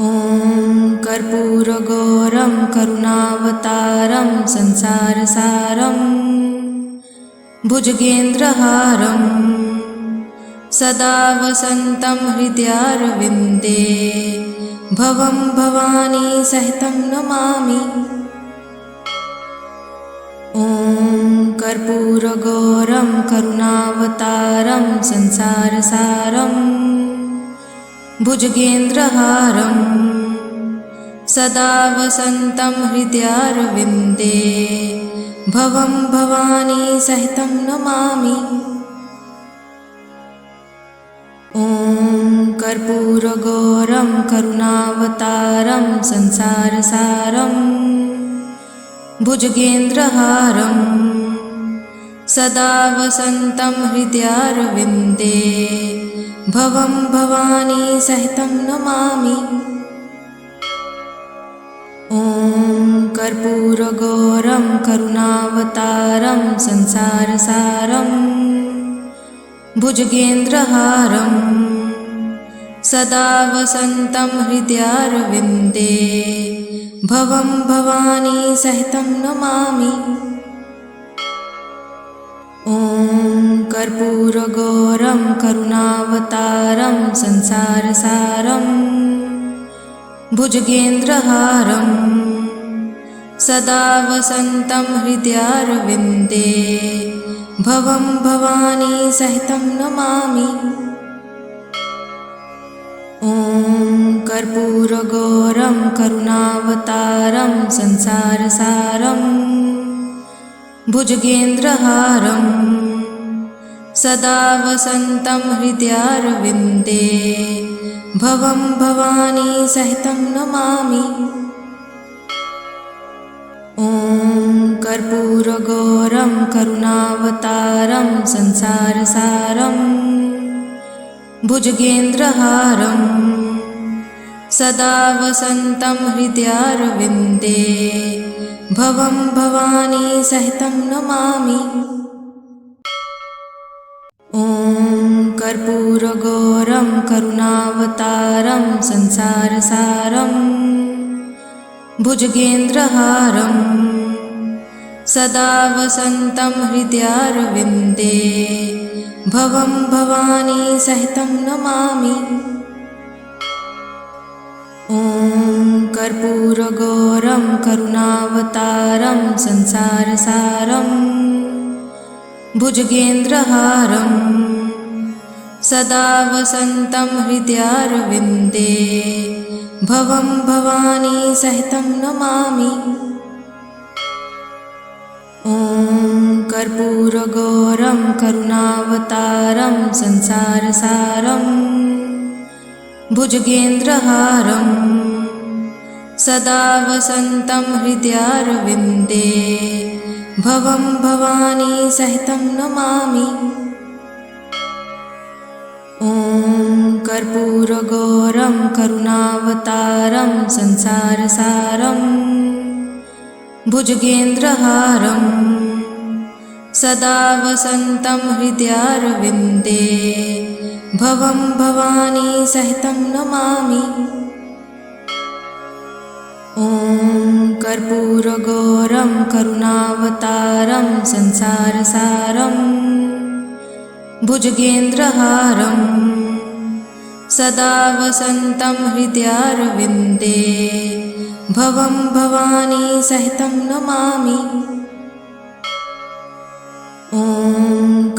ॐ कर्पूरगौरं करुणावतारं संसारसारं भुजगेन्द्रहारं सदा वसन्तं हृदयारविन्दे भवं भवानी सहितं नमामि। ॐ कर्पूरगौरं करुणावतारं संसारसारं भुजगेन्द्रहारं सदा वसन्तं हृदयारविन्दे भवं भवानी सहितं नमामि। ॐ कर्पूरगौरं करुणावतारं संसारसारं भुजगेन्द्रहारं सदा वसन्तं हृदयारविन्दे भवं भवानी सहितं नमामि। ॐ कर्पूरगौरं करुणावतारं संसारसारं भुजगेन्द्रहारं सदा वसन्तं हृदयारविन्दे भवं भवानी सहितं नमामि। ॐ कर्पूरगौरं करुणावतारं संसारसारं भुजगेन्द्रहारं सदा वसन्तं हृदयारविन्दे भवं भवानी सहितं नमामि। ॐ कर्पूरगौरं करुणावतारं संसारसारं भुजगेन्द्रहारं सदा वसन्तं हृदयारविन्दे भवं भवानी सहितं नमामि। ॐ कर्पूरगौरं करुणावतारं संसारसारं भुजगेन्द्रहारं सदा वसन्तं हृदयारविन्दे भवं भवानी सहितं नमामि। ॐ कर्पूरगौरं करुणावतारं संसारसारं भुजगेन्द्रहारं सदा वसन्तं हृदयारविन्दे भवं भवानी सहितं नमामि। ॐ कर्पूरगौरं करुणावतारं संसारसारं भुजगेन्द्रहारं सदा वसन्तं हृदयारविन्दे भवं भवानी सहितं नमामि। ॐ कर्पूरगौरं करुणावतारं संसारसारं भुजगेन्द्रहारं सदा वसन्तं हृदयारविन्दे भवं भवानी सहितं नमामि। ॐ कर्पूरगौरं करुणावतारं संसारसारं भुजगेन्द्रहारं सदा वसन्तं हृदयारविन्दे भवं भवानी सहितं नमामि। ॐ कर्पूरगौरं करुणावतारं संसारसारं भुजगेन्द्रहारं सदा वसन्तं हृदयारविन्दे भवं भवानी सहितं नमामि। ॐ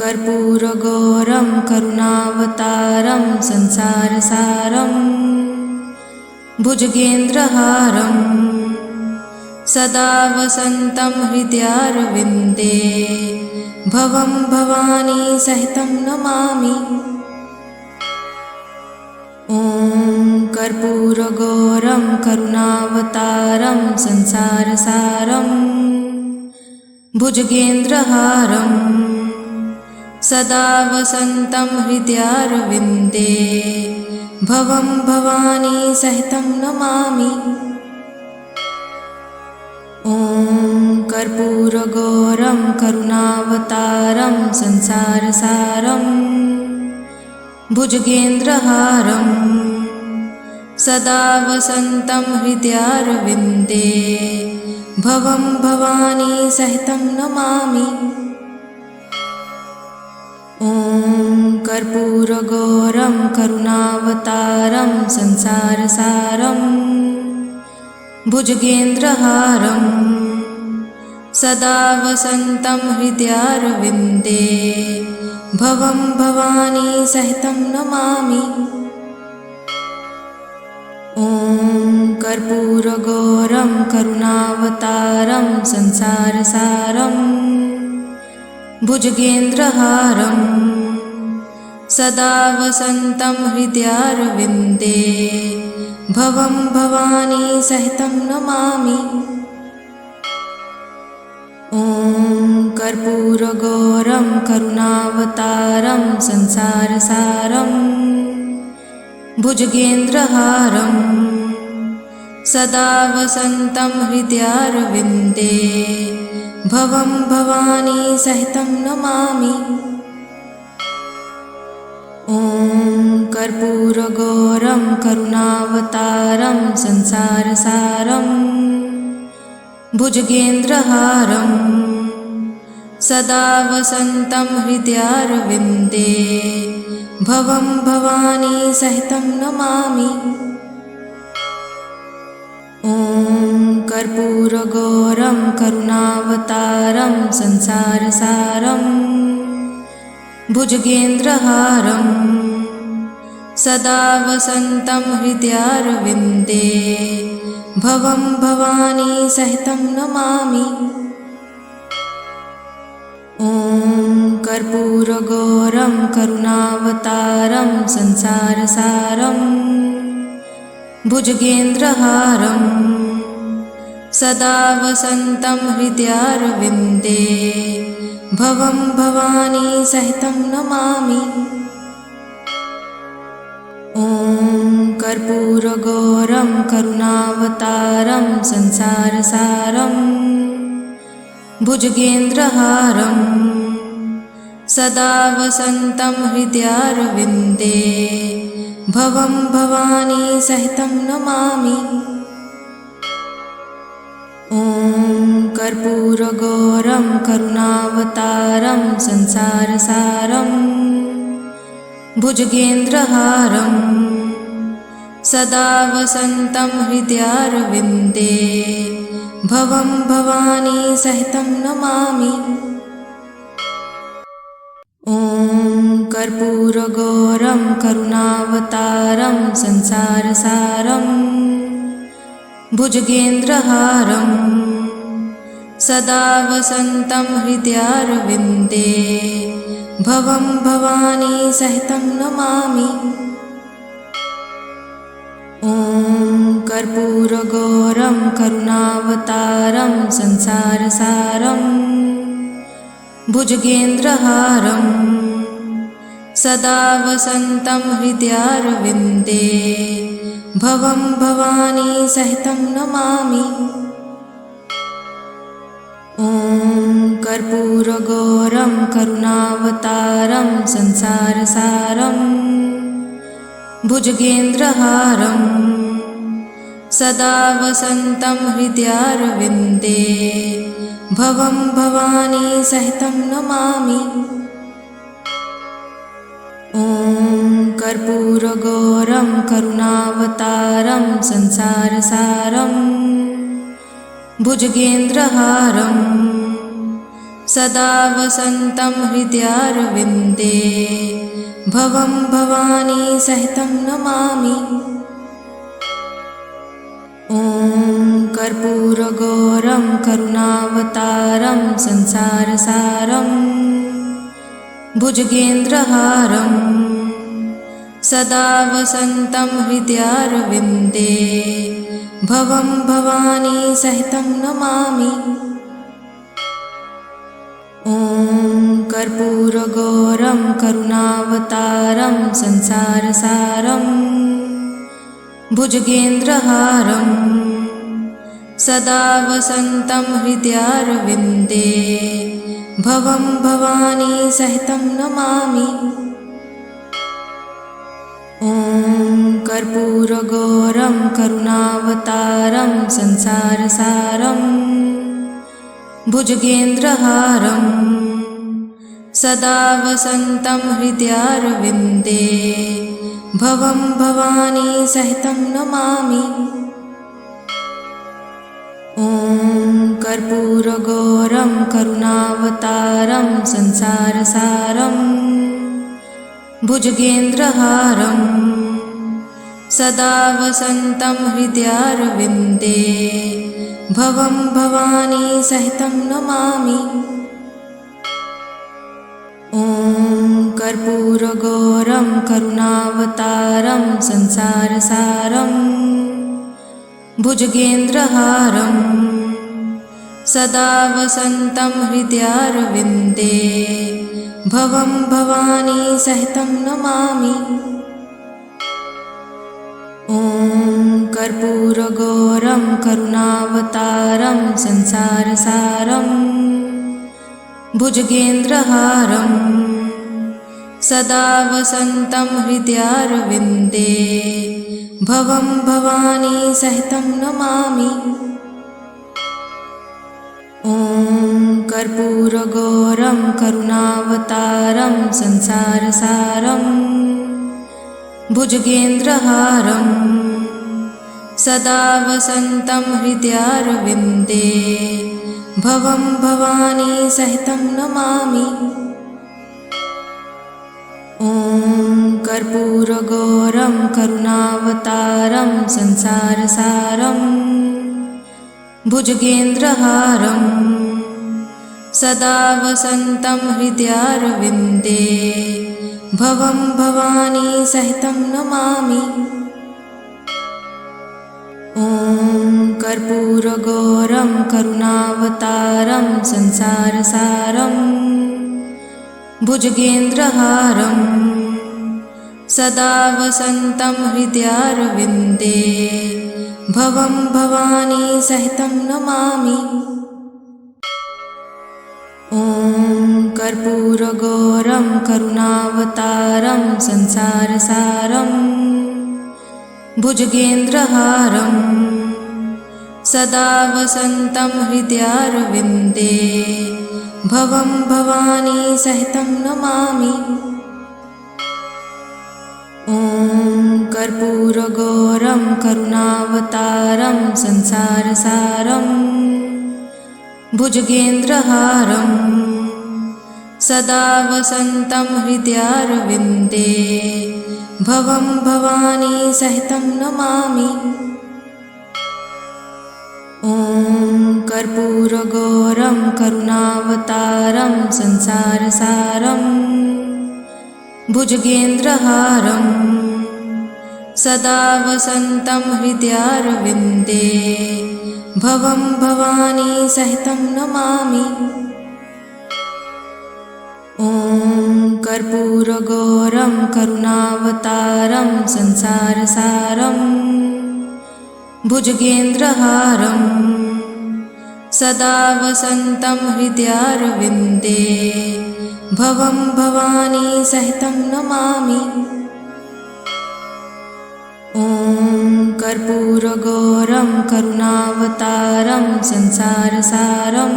कर्पूरगौरं करुणावतारं संसारसारं भुजगेन्द्रहारं सदा वसन्तं हृदयारविन्दे भवं भवानी सहितं नमामि। ॐ कर्पूरगौरं करुणावतारं संसारसारं भुजगेन्द्रहारं सदा वसन्तं हृदयारविन्दे भवं भवानी सहितं नमामि। ॐ कर्पूरगौरं करुणावतारं संसारसारं भुजगेन्द्रहारं सदा वसन्तं हृदयारविन्दे भवं भवानी सहितं नमामि। ॐ कर्पूरगौरं करुणावतारं संसारसारं भुजगेन्द्रहारं सदा वसन्तं हृदयारविन्दे भवं भवानी सहितं नमामि। ॐ कर्पूरगौरं करुणावतारं संसारसारं भुजगेन्द्रहारं सदा वसन्तं हृदयारविन्दे भवं भवानी सहितं नमामि। ॐ कर्पूरगौरं करुणावतारं संसारसारं भुजगेन्द्रहारं सदा वसन्तं हृदयारविन्दे भवं भवानी सहितं नमामि। ॐ कर्पूरगौरं करुणावतारं संसारसारं भुजगेन्द्रहारं सदा वसन्तं हृदयारविन्दे भवं भवानी सहितं नमामि। ॐ कर्पूरगौरं करुणावतारं संसारसारं भुजगेन्द्रहारं सदा वसन्तं हृदयारविन्दे भवं भवानी सहितं नमामि। ॐ कर्पूरगौरं करुणावतारं संसारसारं भुजगेन्द्रहारं सदा वसन्तं हृदयारविन्दे भवं भवानी सहितं नमामि। ॐ कर्पूरगौरं करुणावतारं संसारसारं भुजगेन्द्रहारं सदा वसन्तं हृदयारविन्दे भवं भवानी सहितं नमामि। ॐ कर्पूरगौरं करुणावतारं संसारसारं भुजगेन्द्रहारं सदा वसन्तं हृदयारविन्दे भवं भवानी सहितं नमामि। ॐ कर्पूरगौरं करुणावतारं संसारसारं भुजगेन्द्रहारं सदा वसन्तं हृदयारविन्दे भवं भवानी सहितं नमामि। ॐ कर्पूरगौरं करुणावतारं संसारसारं भुजगेन्द्रहारं सदा वसन्तं हृदयारविन्दे भवं भवानी सहितं नमामि। ॐ कर्पूरगौरं करुणावतारं संसारसारं भुजगेन्द्रहारं सदा वसन्तं हृदयारविन्दे भवं भवानी सहितं नमामि। ॐ कर्पूरगौरं करुणावतारं संसारसारं भुजगेन्द्रहारं सदा वसन्तं हृदयारविन्दे भवं भवानी सहितं नमामि। ॐ कर्पूरगौरं करुणावतारं संसारसारं भुजगेन्द्रहारं सदा वसन्तं हृदयारविन्दे भवं भवानी सहितं नमामि। ॐ कर्पूरगौरं करुणावतारं संसारसारं भुजगेन्द्रहारं सदा वसन्तं हृदयारविन्दे भवं भवानी सहितं नमामि। ॐ कर्पूरगौरं करुणावतारं संसारसारं भुजगेन्द्रहारं सदा वसन्तं हृदयारविन्दे भवं भवानी सहितं नमामि। ॐ कर्पूरगौरं करुणावतारं संसारसारं भुजगेन्द्रहारं सदा वसन्तं हृदयारविन्दे भवं भवानी सहितं नमामि। ॐ कर्पूरगौरं करुणावतारं संसारसारं भुजगेन्द्रहारं सदा वसन्तं हृदयारविन्दे भवं भवानी सहितं नमामि। ॐ कर्पूरगौरं करुणावतारं संसारसारं भुजगेन्द्रहारं सदा वसन्तं हृदयारविन्दे भवं भवानी सहितं नमामि। ॐ कर्पूरगौरं करुणावतारं संसारसारं भुजगेन्द्रहारं सदा वसन्तं हृदयारविन्दे भवं भवानी सहितं नमामि। ॐ कर्पूरगौरं करुणावतारं संसारसारं भुजगेन्द्रहारं सदा वसन्तं हृदयारविन्दे भवं भवानी सहितं नमामि। ॐ कर्पूरगौरं करुणावतारं संसारसारं भुजगेन्द्रहारं सदा वसन्तं हृदयारविन्दे भवं भवानी सहितं नमामि। ॐ कर्पूरगौरं करुणावतारं संसारसारं भुजगेन्द्रहारं सदा वसन्तं हृदयारविन्दे भवं भवानी सहितं नमामि। ॐ कर्पूरगौरं करुणावतारं संसारसारं भुजगेन्द्रहारं सदा वसन्तं हृदयारविन्दे भवं भवानी सहितं नमामि। ॐ कर्पूरगौरं करुणावतारं संसारसारं भुजगेन्द्रहारं सदा वसन्तं हृदयारविन्दे भवं भवानी सहितं नमामि। ॐ कर्पूरगौरं करुणावतारं संसारसारं भुजगेन्द्रहारं सदा वसन्तं हृदयारविन्दे भवं भवानी सहितं नमामि। ॐ कर्पूरगौरं करुणावतारं संसारसारं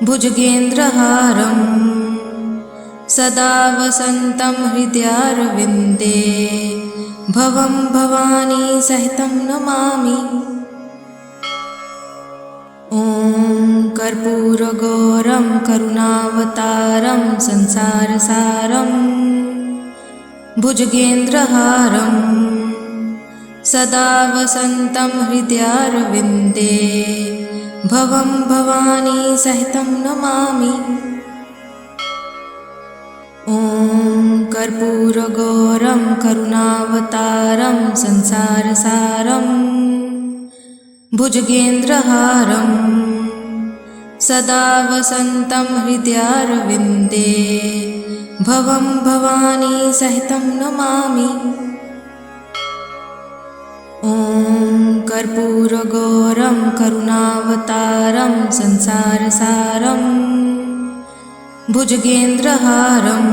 भुजगेन्द्रहारं सदा वसन्तं हृदयारविन्दे भवं भवानी सहितं नमामि। ॐ कर्पूरगौरं करुणावतारं संसारसारं भुजगेन्द्रहारं सदा वसन्तं हृदयारविन्दे भवं भवानी सहितं नमामि। ॐ कर्पूरगौरं करुणावतारं संसारसारं भुजगेन्द्रहारं सदा वसन्तं हृदयारविन्दे भवं भवानी सहितं नमामि। ॐ कर्पूरगौरं करुणावतारं संसारसारं भुजगेन्द्रहारं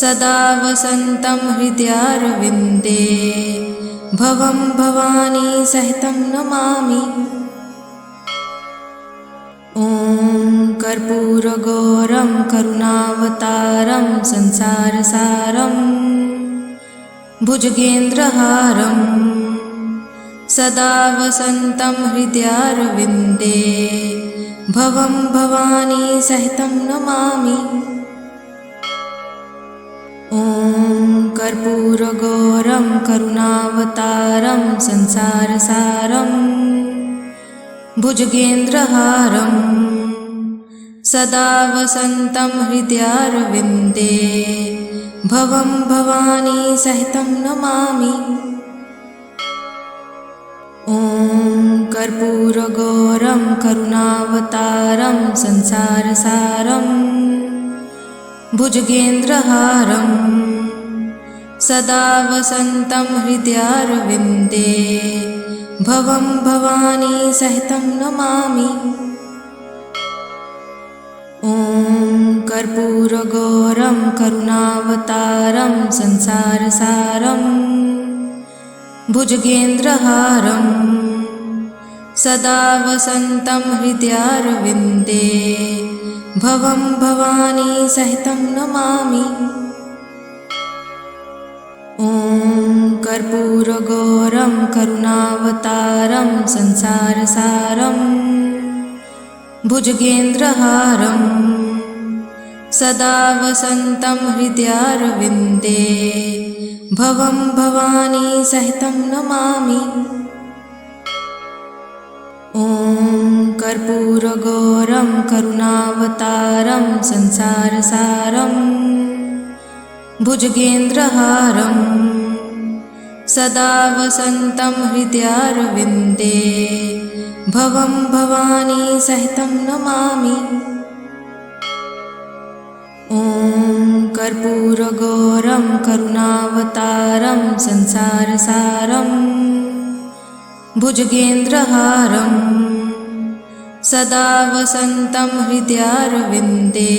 सदा वसन्तं हृदयारविन्दे भवं भवानी सहितं नमामि। ॐ कर्पूरगौरं करुणावतारं संसारसारं भुजगेन्द्रहारं सदा वसन्तं हृदयारविन्दे भवं भवानी सहितं नमामि। ॐ कर्पूरगौरं करुणावतारं संसारसारं भुजगेन्द्रहारं सदा वसन्तं हृदयारविन्दे भवं भवानी सहितं नमामि। ॐ कर्पूरगौरं करुणावतारं संसारसारं भुजगेन्द्रहारं सदा वसन्तं हृदयारविन्दे भवं भवानी सहितं नमामि। ॐ कर्पूरगौरं करुणावतारं संसारसारं भुजगेन्द्रहारं सदा वसन्तं हृदयारविन्दे भवं भवानी सहितं नमामि। ॐ कर्पूरगौरं करुणावतारं संसारसारं भुजगेन्द्रहारं सदा वसन्तं हृदयारविन्दे भवं भवानी सहितं नमामि। ॐ कर्पूरगौरं करुणावतारं संसारसारं भुजगेन्द्रहारं सदा वसन्तं हृदयारविन्दे भवं भवानी सहितं नमामि। ॐ कर्पूरगौरं करुणावतारं संसारसारं भुजगेन्द्रहारं सदा वसन्तं हृदयारविन्दे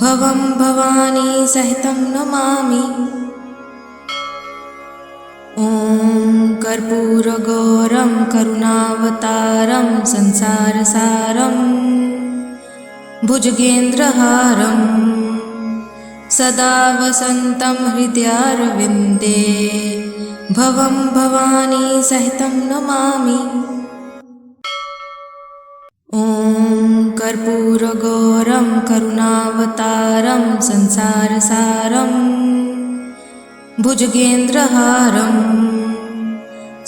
भवं भवानी सहितं नमामि। ॐ कर्पूरगौरं करुणावतारं संसारसारं भुजगेन्द्रहारं सदा वसन्तं हृदयारविन्दे भवं भवानी सहितं नमामि। ॐ कर्पूरगौरं करुणावतारं संसारसारं भुजगेन्द्रहारं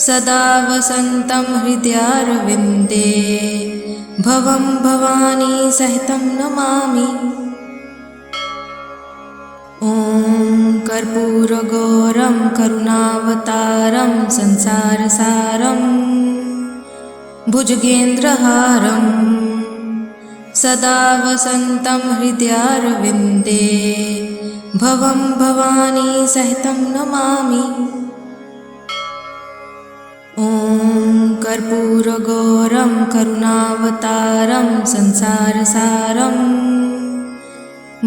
सदा वसन्तं हृदयारविन्दे भवं भवानी सहितं नमामि। ॐ कर्पूरगौरं करुणावतारं संसारसारं भुजगेन्द्रहारं सदा वसन्तं हृदयारविन्दे भवं भवानी सहितं नमामि। ॐ कर्पूरगौरं करुणावतारं संसारसारं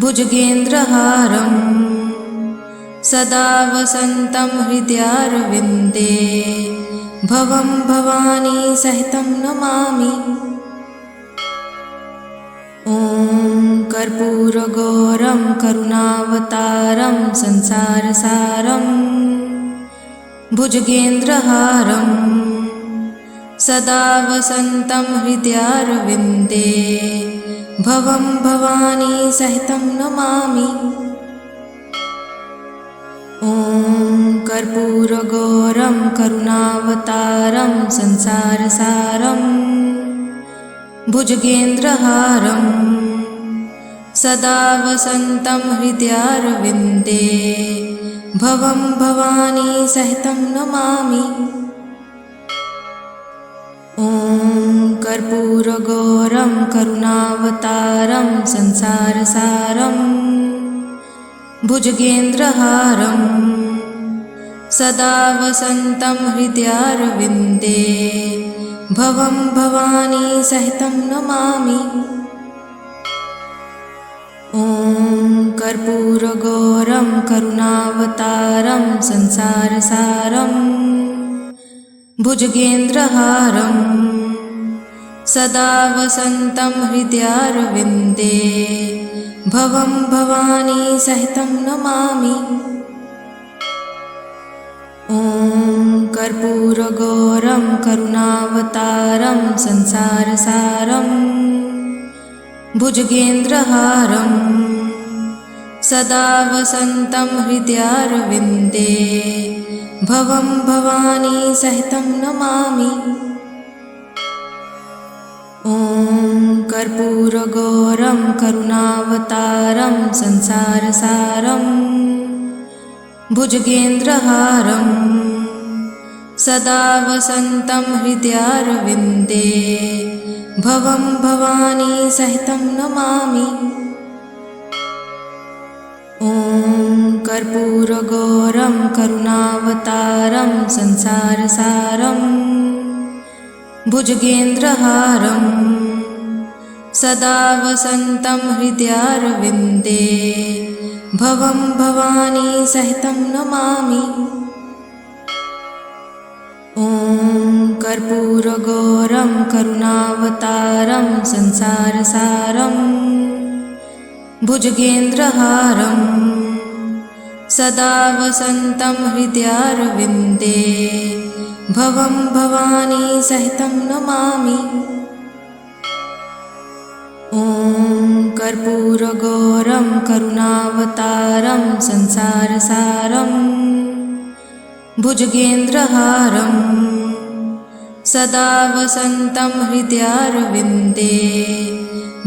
भुजगेन्द्रहारं सदा वसन्तं हृदयारविन्दे भवं भवानी सहितं नमामि। ॐ कर्पूरगौरं करुणावतारं संसारसारं भुजगेन्द्रहारं सदा वसन्तं हृदयारविन्दे भवं भवानी सहितं नमामि। ॐ कर्पूरगौरं करुणावतारं संसारसारं भुजगेन्द्रहारं सदा वसन्तं हृदयारविन्दे भवं भवानी सहितं नमामि। ॐ कर्पूरगौरं करुणावतारं संसारसारं भुजगेन्द्रहारं सदा वसन्तं हृदयारविन्दे भवं भवानी सहितं नमामि। ॐ कर्पूरगौरं करुणावतारं संसारसारं भुजगेन्द्रहारं सदा वसन्तं हृदयारविन्दे भवं भवानी सहितं नमामि। ॐ कर्पूरगौरं करुणावतारं संसारसारं भुजगेन्द्रहारं सदा वसन्तं हृदयारविन्दे भवं भवानी सहितं नमामि। ॐ कर्पूरगौरं करुणावतारं संसारसारं भुजगेन्द्रहारं सदा वसन्तं हृदयारविन्दे भवं भवानी सहितं नमामि। ॐ कर्पूरगौरं करुणावतारं संसारसारं भुजगेन्द्रहारं सदा वसन्तं हृदयारविन्दे भवं भवानी सहितं नमामि। ॐ कर्पूरगौरं करुणावतारं संसारसारं भुजगेन्द्रहारं सदा वसन्तं हृदयारविन्दे भवं भवानी सहितं नमामि। ॐ कर्पूरगौरं करुणावतारं संसारसारं भुजगेन्द्रहारं सदा वसन्तं हृदयारविन्दे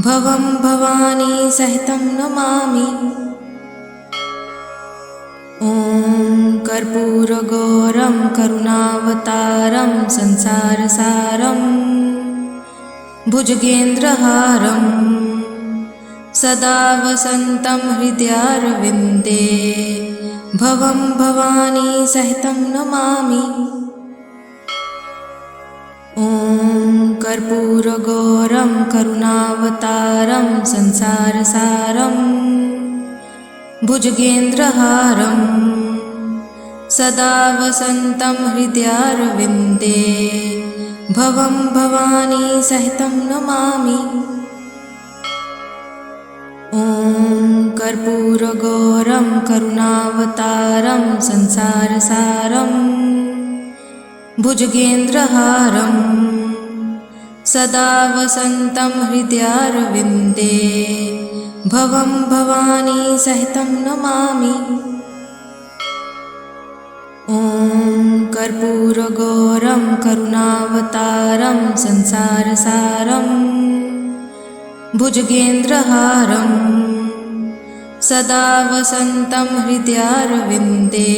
भवं भवानी सहितं नमामि। ॐ कर्पूरगौरं करुणावतारं संसारसारं भुजगेन्द्रहारं सदा वसन्तं हृदयारविन्दे भवं भवानी सहितं नमामि। ॐ कर्पूरगौरं करुणावतारं संसारसारं भुजगेन्द्रहारं सदा वसन्तं हृदयारविन्दे भवं भवानी सहितं नमामि। ॐ कर्पूरगौरं करुणावतारं संसारसारं भुजगेन्द्रहारं सदा वसन्तं हृदयारविन्दे भवं भवानी सहितं नमामि। ॐ कर्पूरगौरं करुणावतारं संसारसारं भुजगेन्द्रहारं सदा वसन्तं हृदयारविन्दे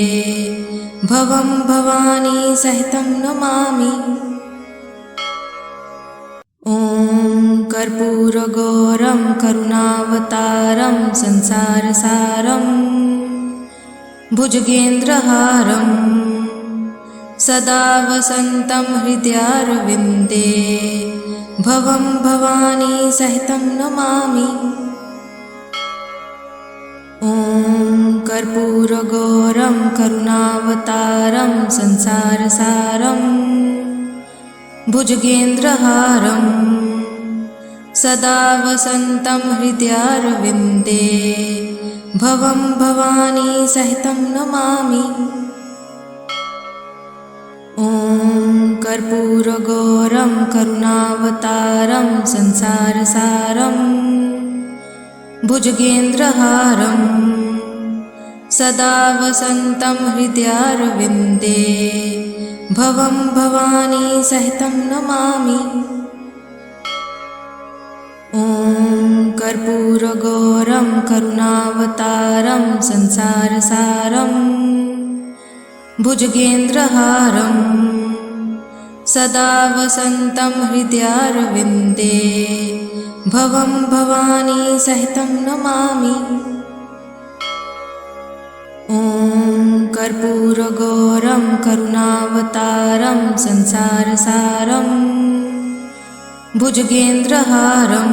भवं भवानी सहितं नमामि। ॐ कर्पूरगौरं करुणावतारं संसारसारं भुजगेन्द्रहारं सदा वसन्तं हृदयारविन्दे भवं भवानी सहितं नमामि। ॐ कर्पूरगौरं करुणावतारं संसारसारं भुजगेन्द्रहारं सदा वसन्तं हृदयारविन्दे भवं भवानी सहितं नमामि। ॐ कर्पूरगौरं करुणावतारं संसारसारं भुजगेन्द्रहारं सदा वसन्तं हृदयारविन्दे भवं भवानी सहितं नमामि। ॐ कर्पूरगौरं करुणावतारं संसारसारं भुजगेन्द्रहारं सदा वसन्तं हृदयारविन्दे भवं भवानी सहितं नमामि। ॐ कर्पूरगौरं करुणावतारं संसारसारं भुजगेन्द्रहारं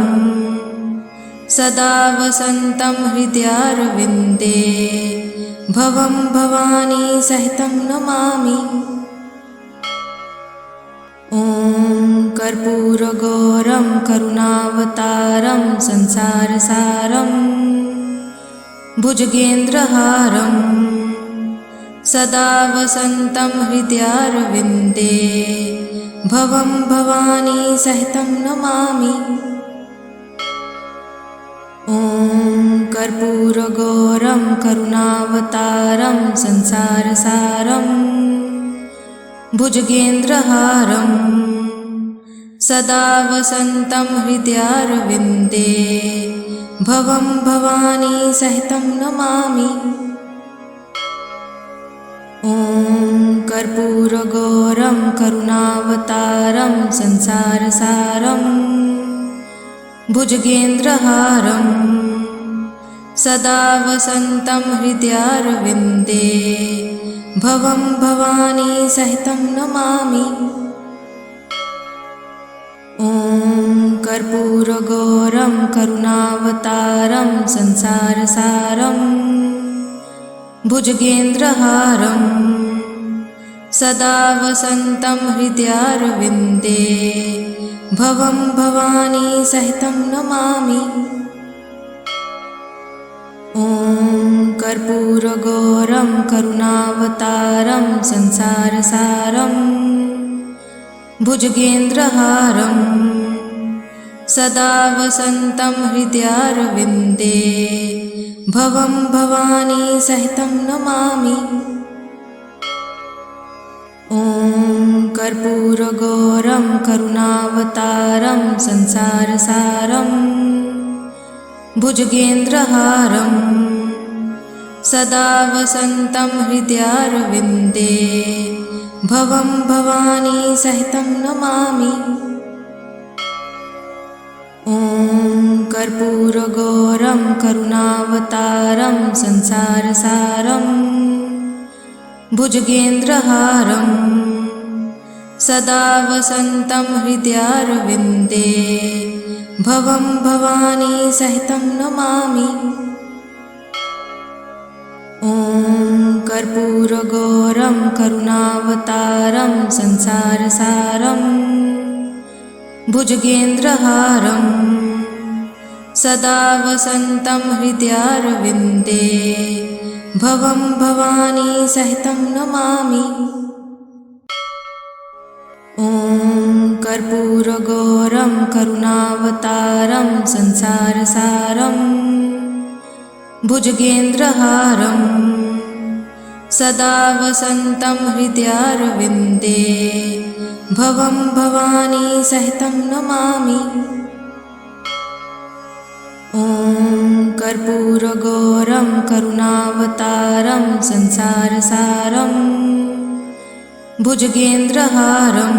सदा वसन्तं हृदयारविन्दे भवं भवानी सहितं नमामि। ॐ कर्पूरगौरं करुणावतारं संसारसारं भुजगेन्द्रहारं सदा वसन्तं हृदयारविन्दे भवं भवानी सहितं नमामि। ॐ कर्पूरगौरं करुणावतारं संसारसारं भुजगेन्द्रहारं सदा वसन्तं हृदयारविन्दे भवं भवानी सहितं नमामि। ॐ कर्पूरगौरं करुणावतारं संसारसारं भुजगेन्द्रहारं सदा वसन्तं हृदयारविन्दे भवं भवानी सहितं नमामि। ॐ कर्पूरगौरं करुणावतारं संसारसारं भुजगेन्द्रहारं सदा वसन्तं हृदयारविन्दे भवं भवानी सहितं नमामि। ॐ कर्पूरगौरं करुणावतारं संसारसारं भुजगेन्द्रहारं सदा वसन्तं हृदयारविन्दे भवं भवानी सहितं नमामि। ॐ कर्पूरगौरं करुणावतारं संसारसारं भुजगेन्द्रहारं सदा वसन्तं हृदयारविन्दे भवं भवानी सहितं नमामि। ॐ कर्पूरगौरं करुणावतारं संसारसारं भुजगेन्द्रहारं सदा वसन्तं हृदयारविन्दे भवं भवानी सहितं नमामि। ॐ कर्पूरगौरं करुणावतारं संसारसारं भुजगेन्द्रहारं सदा वसन्तं हृदयारविन्दे भवं भवानी सहितं नमामि। ॐ कर्पूरगौरं करुणावतारं संसारसारं भुजगेन्द्रहारं सदा वसन्तं हृदयारविन्दे भवं भवानी सहितं नमामि। ॐ कर्पूरगौरं करुणावतारं संसारसारं भुजगेन्द्रहारं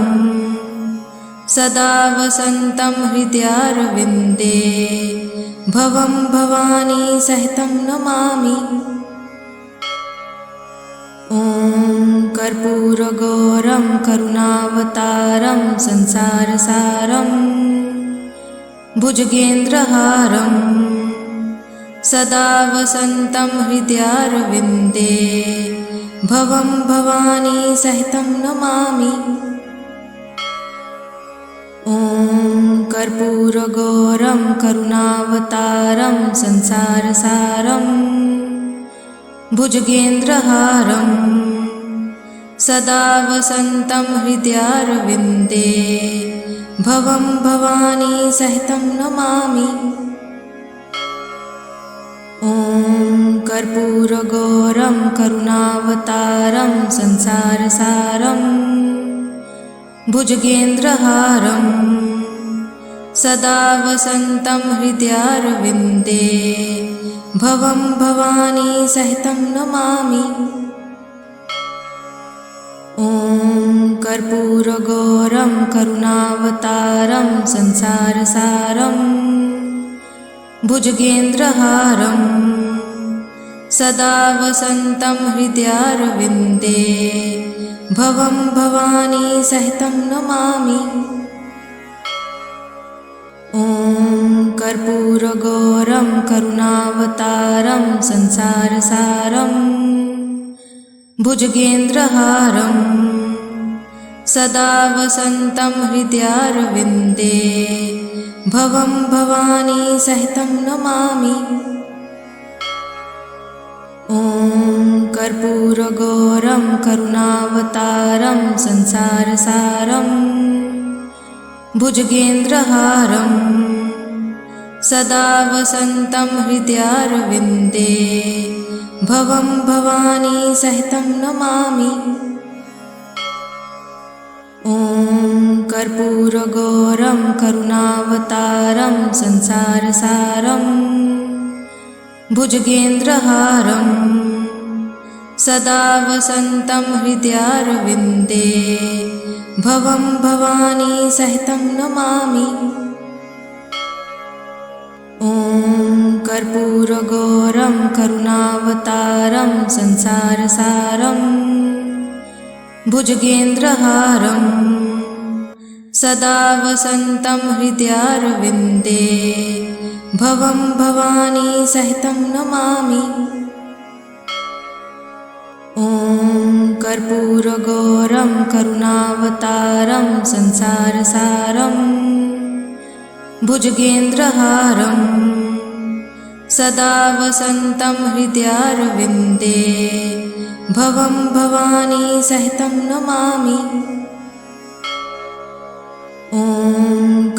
सदा वसन्तं हृदयारविन्दे भवं भवानी सहितं नमामि। ॐ कर्पूरगौरं करुणावतारं संसारसारं भुजगेन्द्रहारं सदा वसन्तं हृदयारविन्दे भवं भवानी सहितं नमामि। ॐ कर्पूरगौरं करुणावतारं संसारसारं भुजगेन्द्रहारं सदा वसन्तं हृदयारविन्दे भवं भवानी सहितं नमामि। ॐ कर्पूरगौरं करुणावतारं संसारसारं भुजगेन्द्रहारं सदा वसन्तं हृदयारविन्दे भवं भवानी सहितं नमामि। ॐ कर्पूरगौरं करुणावतारं संसारसारं भुजगेन्द्रहारं सदा वसन्तं हृदयारविन्दे भवं भवानी सहितं नमामि। ॐ कर्पूरगौरं करुणावतारं संसारसारं भुजगेन्द्रहारं सदा वसन्तं हृदयारविन्दे भवं भवानी सहितं नमामि। ॐ कर्पूरगौरं करुणावतारं संसारसारं भुजगेन्द्रहारं सदा वसन्तं हृदयारविन्दे भवं भवानी सहितं नमामि। ॐ कर्पूरगौरं करुणावतारं संसारसारं भुजगेन्द्रहारं सदा वसन्तं हृदयारविन्दे भवं भवानी सहितं नमामि। ॐ कर्पूरगौरं करुणावतारं संसारसारं भुजगेन्द्रहारं सदा वसन्तं हृदयारविन्दे भवं भवानी सहितं नमामि। ॐ कर्पूरगौरं करुणावतारं संसारसारं भुजगेन्द्रहारं सदा वसन्तं हृदयारविन्दे भवं भवानी सहितं नमामि। ॐ